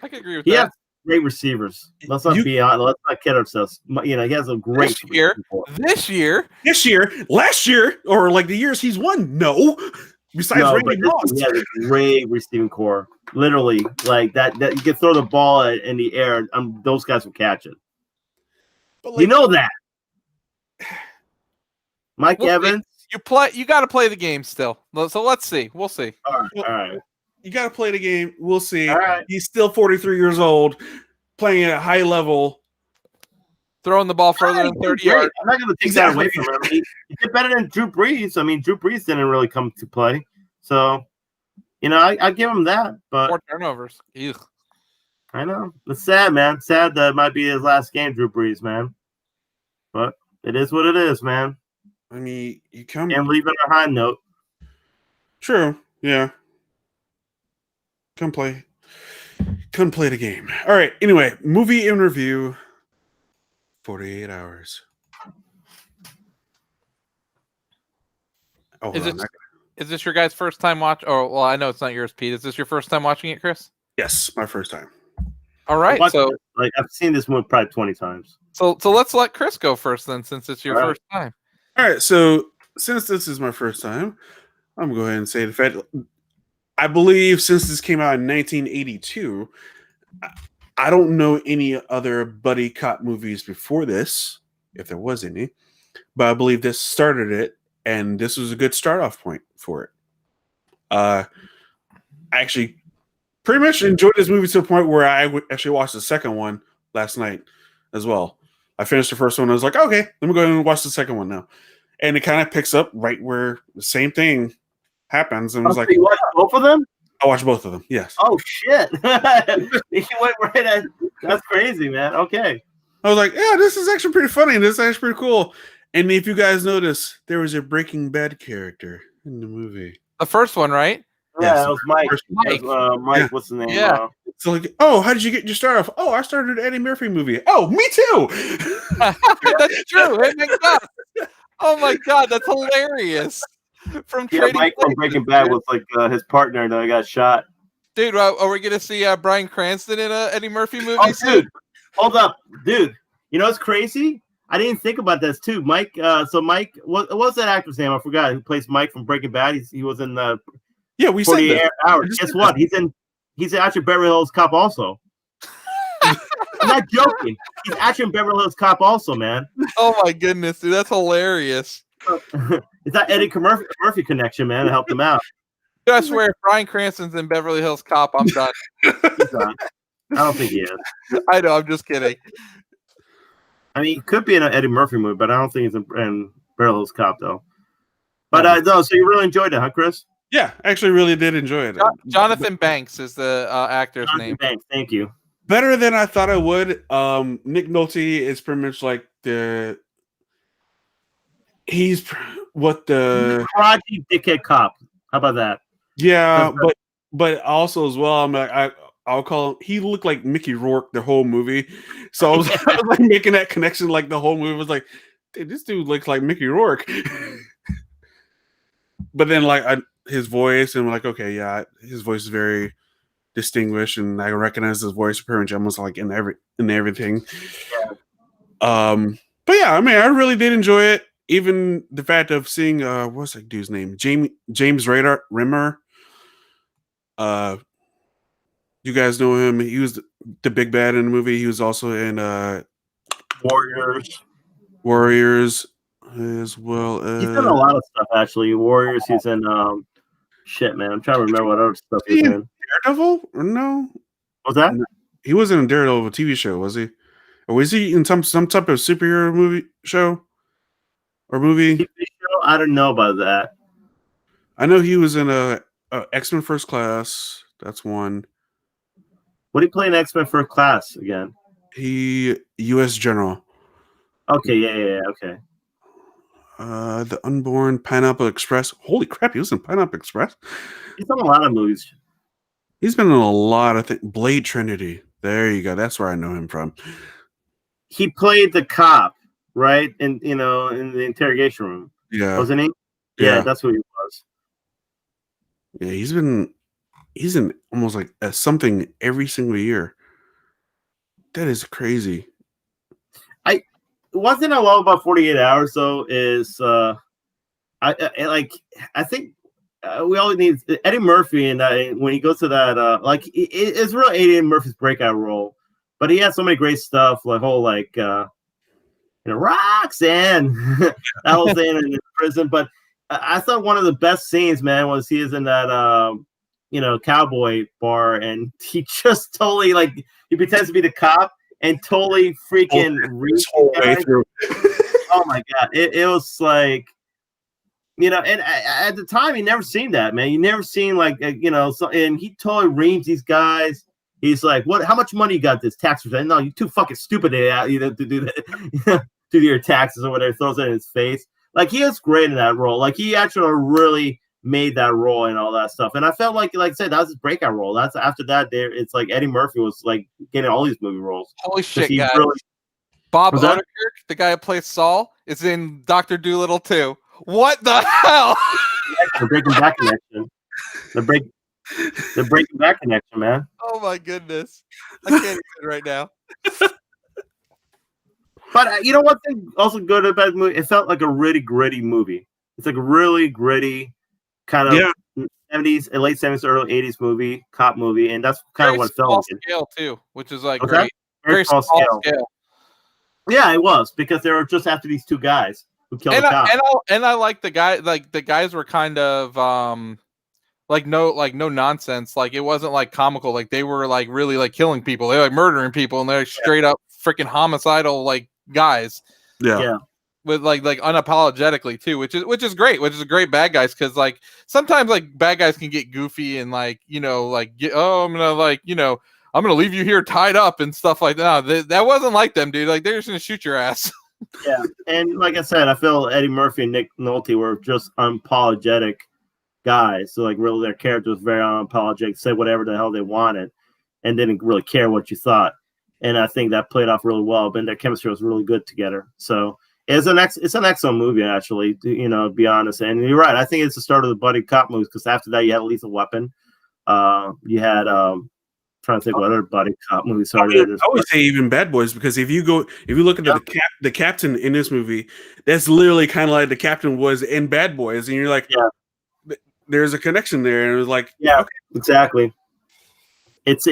I can agree with that. Has great receivers. Let's not be honest. Let's not kid ourselves. He has a great this year, last year, or like the years he's won. No, besides Randy Moss, he had a great receiving core. Literally, like that you can throw the ball in the air. Those guys will catch it. But that. Mike Evans. You got to play the game still. So let's see. We'll see. All right. You got to play the game. We'll see. All right. He's still 43 years old, playing at a high level, throwing the ball further than 30 yards. I'm not going to take that away from him. He did better than Drew Brees. I mean, Drew Brees didn't really come to play, so I give him that. But 4 turnovers. Ew. I know. It's sad, man. Sad that it might be his last game, Drew Brees, man. But it is what it is, man. I mean, you And come. leave on a high note. True. Yeah. Come play. Couldn't play the game. All right. Anyway, movie in review. 48 hours. Oh, Is hold on. Is this your guys' first time watch? Oh, well, I know it's not yours, Pete. Is this your first time watching it, Chris? Yes, my first time. All right. So I've seen this movie probably 20 times. So let's let Chris go first then, since it's your All right. first time. All right. So since this is my first time, I'm going to go ahead and say the fact. I believe since this came out in 1982, I don't know any other buddy cop movies before this, if there was any, but I believe this started it, and this was a good start off point for it. I actually pretty much enjoyed this movie to the point where I actually watched the second one last night as well. I finished the first one. I was like, okay, let me go ahead and watch the second one now. And it kind of picks up right where the same thing happens. And I was So like, you watched both of them? I watched both of them. Yes. Oh shit! You went right at. That's crazy, man. Okay. I was like, yeah, this is actually pretty funny. This is actually pretty cool. And if you guys notice, there was a Breaking Bad character in the movie. The first one, right? Yeah, Yes. it was Mike. Mike. Mike, Yeah. what's the name? Yeah. So like, oh, how did you get your start off? Oh, I started an Eddie Murphy movie. Oh, me too. That's true. It makes sense. Oh my god, that's hilarious. From Yeah, Trading Mike from Places, Breaking Bad dude. was like his partner that got shot. Dude, are we gonna see Bryan Cranston in a Eddie Murphy movie? Oh, soon? dude, hold up, dude. You know what's crazy? I didn't think about this too, Mike. So Mike, what's that actor's name? I forgot. Who plays Mike from Breaking Bad? He was in the Yeah, we said 48 that. Hours. Guess what? He's actually Beverly Hills Cop also. I'm not joking. He's actually in Beverly Hills Cop also, man. Oh my goodness, dude, that's hilarious. It's that Eddie Murphy connection, man, to help them out. Dude, I swear, if Bryan Cranston's in Beverly Hills Cop, I'm done. He's done. I don't think he is. I know, I'm just kidding. I mean, he could be in an Eddie Murphy movie, but I don't think he's in Beverly Hills Cop, though. But no, so you really enjoyed it, huh, Chris? Yeah, actually really did enjoy it. Jonathan Banks is the actor's Jonathan name. Banks, thank you. Better than I thought I would. Nick Nolte is pretty much like he's what the Crotchety dickhead cop. How about that? yeah, but also as well, I'm like I'll call him. He looked like Mickey Rourke the whole movie, so I was, I was like making that connection. Like the whole movie was like, dude, this dude looks like Mickey Rourke. But then like his voice, and I'm like, okay, yeah, his voice is very distinguished, and I recognize his voice pretty much almost like in everything. Yeah. But yeah, I mean, I really did enjoy it. Even the fact of seeing what's that dude's name? James Rimmer. You guys know him. He was the big bad in the movie. He was also in Warriors as well as He's done a lot of stuff actually. Warriors, he's in shit, man. I'm trying to remember what other stuff he's in. Daredevil? Or no? What's that? He wasn't in a Daredevil TV show, was he? Or was he in some type of superhero movie show? Or movie? TV show? I don't know about that. I know he was in a X-Men First Class. That's one. What did he play in X-Men First Class again? He U.S. General. Okay, yeah, okay. The Unborn, Pineapple Express. Holy crap, he was in Pineapple Express. He's done a lot of movies. He's been in a lot of things. Blade Trinity. There you go. That's where I know him from. He played the cop, right? In in the interrogation room. Yeah. Wasn't he? Yeah, that's who he was. Yeah, he's in almost like something every single year. That is crazy. One thing I love about 48 Hours though is I think we all need Eddie Murphy, and when he goes to that it's really Eddie Murphy's breakout role, but he has so many great stuff, like whole Roxanne, that whole thing in prison. But I thought one of the best scenes, man, was he is in that cowboy bar, and he just totally he pretends to be the cop and totally freaking reached way through. Oh my god, it was like, and at the time you never seen that, man. You never seen and he totally reamed these guys, He's like, "What? How much money you got this tax return?" No, you too fucking stupid to do that, to do your taxes or whatever. Throws it in his face. Like he was great in that role. Like he actually really made that role and all that stuff. And I felt like I said, that was his breakout role. That's after that. There, it's like Eddie Murphy was like getting all these movie roles. Holy shit, He guys! really- Bob Was that- Odenkirk, the guy who plays Saul, is in Doctor Dolittle too. What the hell? The Breaking Back connection. The Breaking Back connection, man. Oh my goodness, I can't even right now. But you know one thing also good about the movie? It felt like a really gritty movie. It's like a really gritty kind of 70s, late 70s, early 80s movie, cop movie, and that's kind of what it felt like. Scale too, which is like What's great. that? Very small scale. Yeah, it was because they were just after these two guys who killed the cop. And I like the guy. Like the guys were kind of like no nonsense. Like it wasn't like comical. Like they were like really like killing people. They're like murdering people, and they're like, straight up freaking homicidal like guys. Yeah. With like unapologetically too, which is great, which is a great bad guys, because like sometimes like bad guys can get goofy and like I'm gonna leave you here tied up and stuff like that. No, that wasn't like them, dude. Like they're just gonna shoot your ass. Yeah, and like I said, I feel Eddie Murphy and Nick Nolte were just unapologetic guys. So like really their character was very unapologetic, say whatever the hell they wanted and didn't really care what you thought. And I think that played off really well, but their chemistry was really good together. So it's an excellent movie, actually, to be honest. And you're right. I think it's the start of the buddy cop movies, because after that you had Lethal Weapon. You had trying to think what other buddy cop movies are there. I always say even Bad Boys, because if you look at the captain in this movie, that's literally kind of like the captain was in Bad Boys, and you're like, there's a connection there, and it was like, okay. Exactly. It's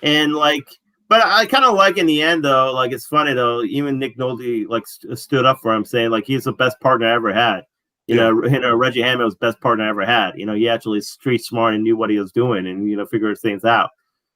and like, but I kind of like in the end though, like it's funny though, even Nick Nolte like stood up for him, saying like he's the best partner I ever had. You know, Reggie Hammond was the best partner I ever had. He actually street smart and knew what he was doing, and figured things out.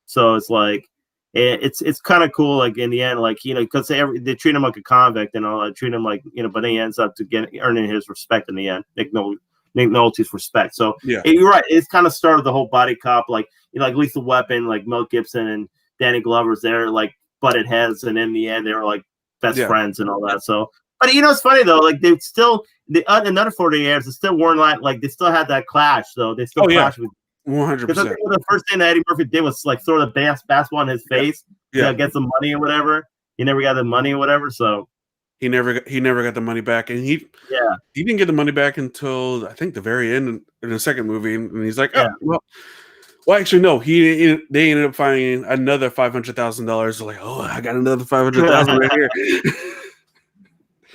So it's like it's kind of cool. Like in the end, like because they treat him like a convict and all that, treat him like but then he ends up earning his respect in the end. Nick Nolte's respect. So you're right. It's kind of started the whole body cop, like like Lethal Weapon, like Mel Gibson and Danny Glover's there, like butted heads, and in the end they were like best friends and all that. So, but it's funny though, like they still another 40 years, they still weren't like they still had that clash though. They still clashed with 100%. Because I think the first thing that Eddie Murphy did was like throw the basketball in his face, get some money or whatever. He never got the money or whatever, so. He never got the money back, and he didn't get the money back until I think the very end in the second movie, and he's like, well, actually no, they ended up finding another $500,000. Like, I got another $500,000 right here.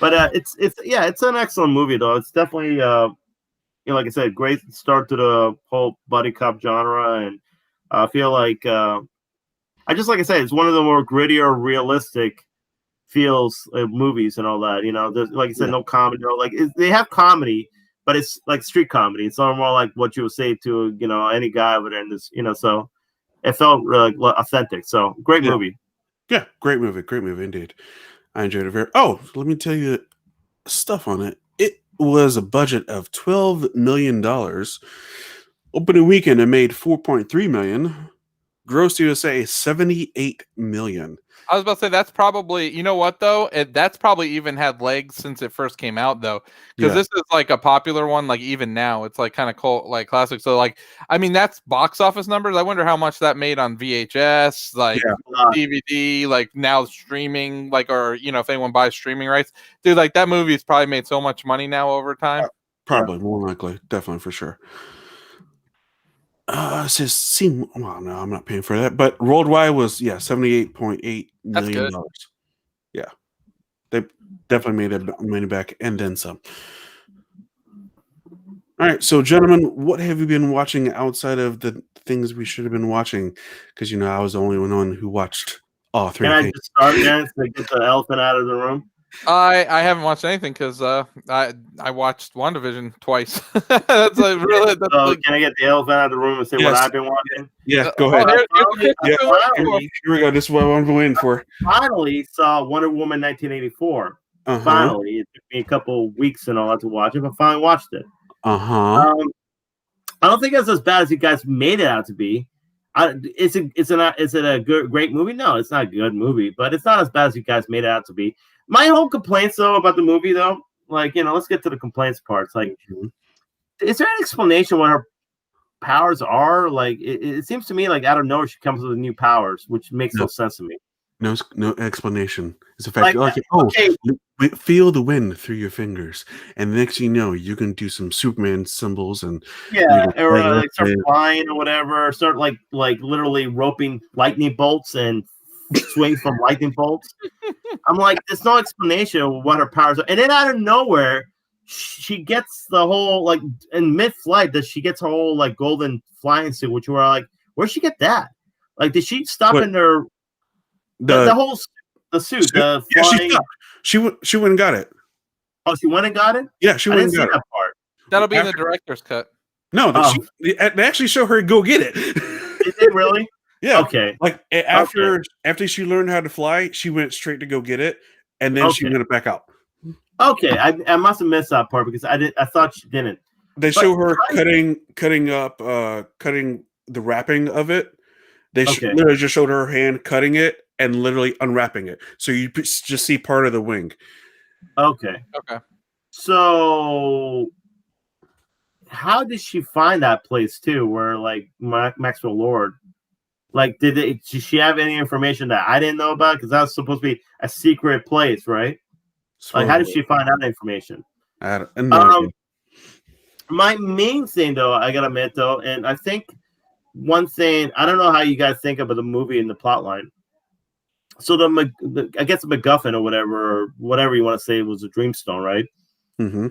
But it's an excellent movie though. It's definitely like I said, great start to the whole buddy cop genre, and I feel like like I said, it's one of the more grittier, realistic feels movies and all that. There's, like I said, no comedy. They have comedy, but it's like street comedy. It's not more like what you would say to any guy over there in this. So it felt authentic. So great movie. Yeah, great movie indeed. I enjoyed it very. Oh, let me tell you stuff on it. It was a budget of $12 million. Opening weekend, it made $4.3 million. Gross USA $78 million. I was about to say that's probably, you know what though, that's probably even had legs since it first came out though, because this is like a popular one. Like even now, it's like kind of cult, like classic. So like, I mean, that's box office numbers. I wonder how much that made on VHS, like DVD, like now streaming, like or if anyone buys streaming rights, dude, like that movie's probably made so much money now over time. Probably more likely, definitely for sure. It says well, no, I'm not paying for that. But worldwide was $78.8 million. Yeah, they definitely made that money back and then some. All right, so gentlemen, what have you been watching outside of the things we should have been watching? Because I was the only one who watched all three. Can I just start again to get the elephant out of the room? I haven't watched anything because I watched WandaVision twice. That's like really. Can I get the elephant out of the room and say what I've been watching? Yeah, go ahead. Here we go. This is what I'm waiting for. Finally saw Wonder Woman 1984. Finally, it took me a couple weeks and all that to watch it, but finally watched it. I don't think it's as bad as you guys made it out to be. Is it a great movie? No, it's not a good movie, but it's not as bad as you guys made it out to be. My whole complaints though about the movie though, like let's get to the complaints parts. Like, is there an explanation what her powers are? Like, it seems to me like out of nowhere she comes with new powers, which makes no sense to me. No explanation. It's a fact. Like, okay, feel the wind through your fingers, and the next thing you know, you can do some Superman symbols and or like start flying or whatever. Start like literally roping lightning bolts and swing from lightning bolts. I'm like, there's no explanation of what her powers are, and then out of nowhere, she gets the whole like in mid-flight that she gets her whole like golden flying suit, which we're like, where'd she get that? Like, did she stop in her? The whole suit. The flying... she went and got it. Oh, she went and got it. Yeah, she went and got that part. That'll be in the director's cut. No, they actually show her go get it. Is it really? Yeah. Okay. Like after she learned how to fly, she went straight to go get it, and then she went back out. Okay, I must have missed that part because I thought she didn't. They show her cutting the wrapping of it. They literally just showed her hand cutting it and literally unwrapping it. So you just see part of the wing. Okay. So how did she find that place too, where like Maxwell Lord? Like, did she have any information that I didn't know about? Because that was supposed to be a secret place, right? Like, how did she find that information? My main thing, though, I gotta admit, though, and I think one thing, I don't know how you guys think about the movie and the plot line. So I guess the MacGuffin or whatever you want to say was a Dreamstone, right? Mm-hmm.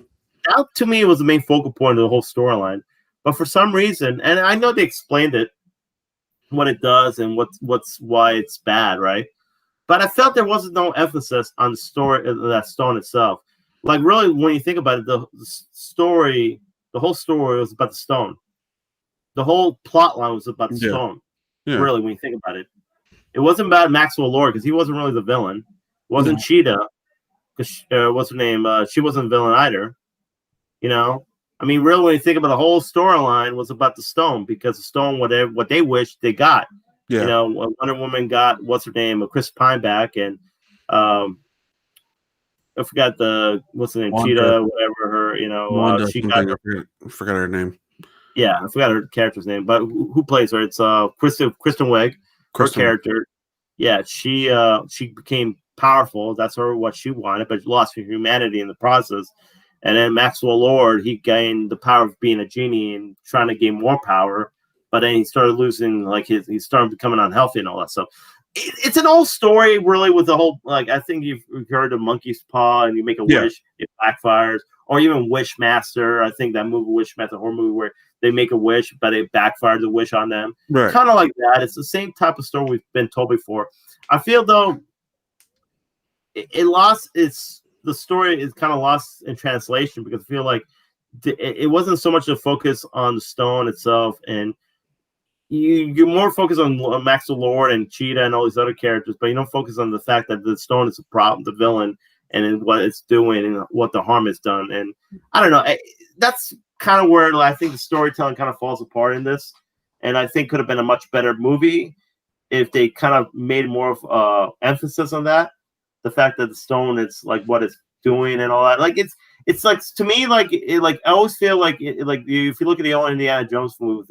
That to me was the main focal point of the whole storyline. But for some reason, and I know they explained it, what it does and why it's bad, right? But I felt there wasn't no emphasis on the story of that stone itself. Like, really, when you think about it, the whole story was about the stone. The whole plot line was about the stone. Yeah. Really, when you think about it. It wasn't about Maxwell Lord because he wasn't really the villain. It wasn't Cheetah because what's her name? She wasn't the villain either. I mean, really, when you think about the whole storyline, was about the stone because the stone, what they wished they got. Yeah. Wonder Woman got what's her name? Chris Pine back, and I forgot what's her name? Wanda. Cheetah, whatever her. Wanda, she got. I forgot her name. Yeah, I forgot her character's name, but who plays her? It's Kristen Wiig. Her character, she became powerful. That's what she wanted, but lost her humanity in the process. And then Maxwell Lord, he gained the power of being a genie and trying to gain more power, but then he started losing, he started becoming unhealthy and all that stuff. It's an old story, really, with the whole, I think you've heard of Monkey's Paw, and you make a wish, it backfires, or even Wishmaster. I think that movie, Wishmaster, horror movie where they make a wish, but it backfires the wish on them. Right. Kind of like that. It's the same type of story we've been told before. I feel, though, the story is kind of lost in translation because I feel like it wasn't so much a focus on the stone itself, and you're more focused on Maxwell Lord and Cheetah and all these other characters, but you don't focus on the fact that the stone is a problem, the villain, and what it's doing and what the harm it's done. And I don't know. That's kind of where I think the storytelling kind of falls apart in this. And I think could have been a much better movie if they kind of made more of emphasis on that. The fact that the stone, it's like what it's doing and all that. Like it's like, to me, I always feel like if you look at the old Indiana Jones movie,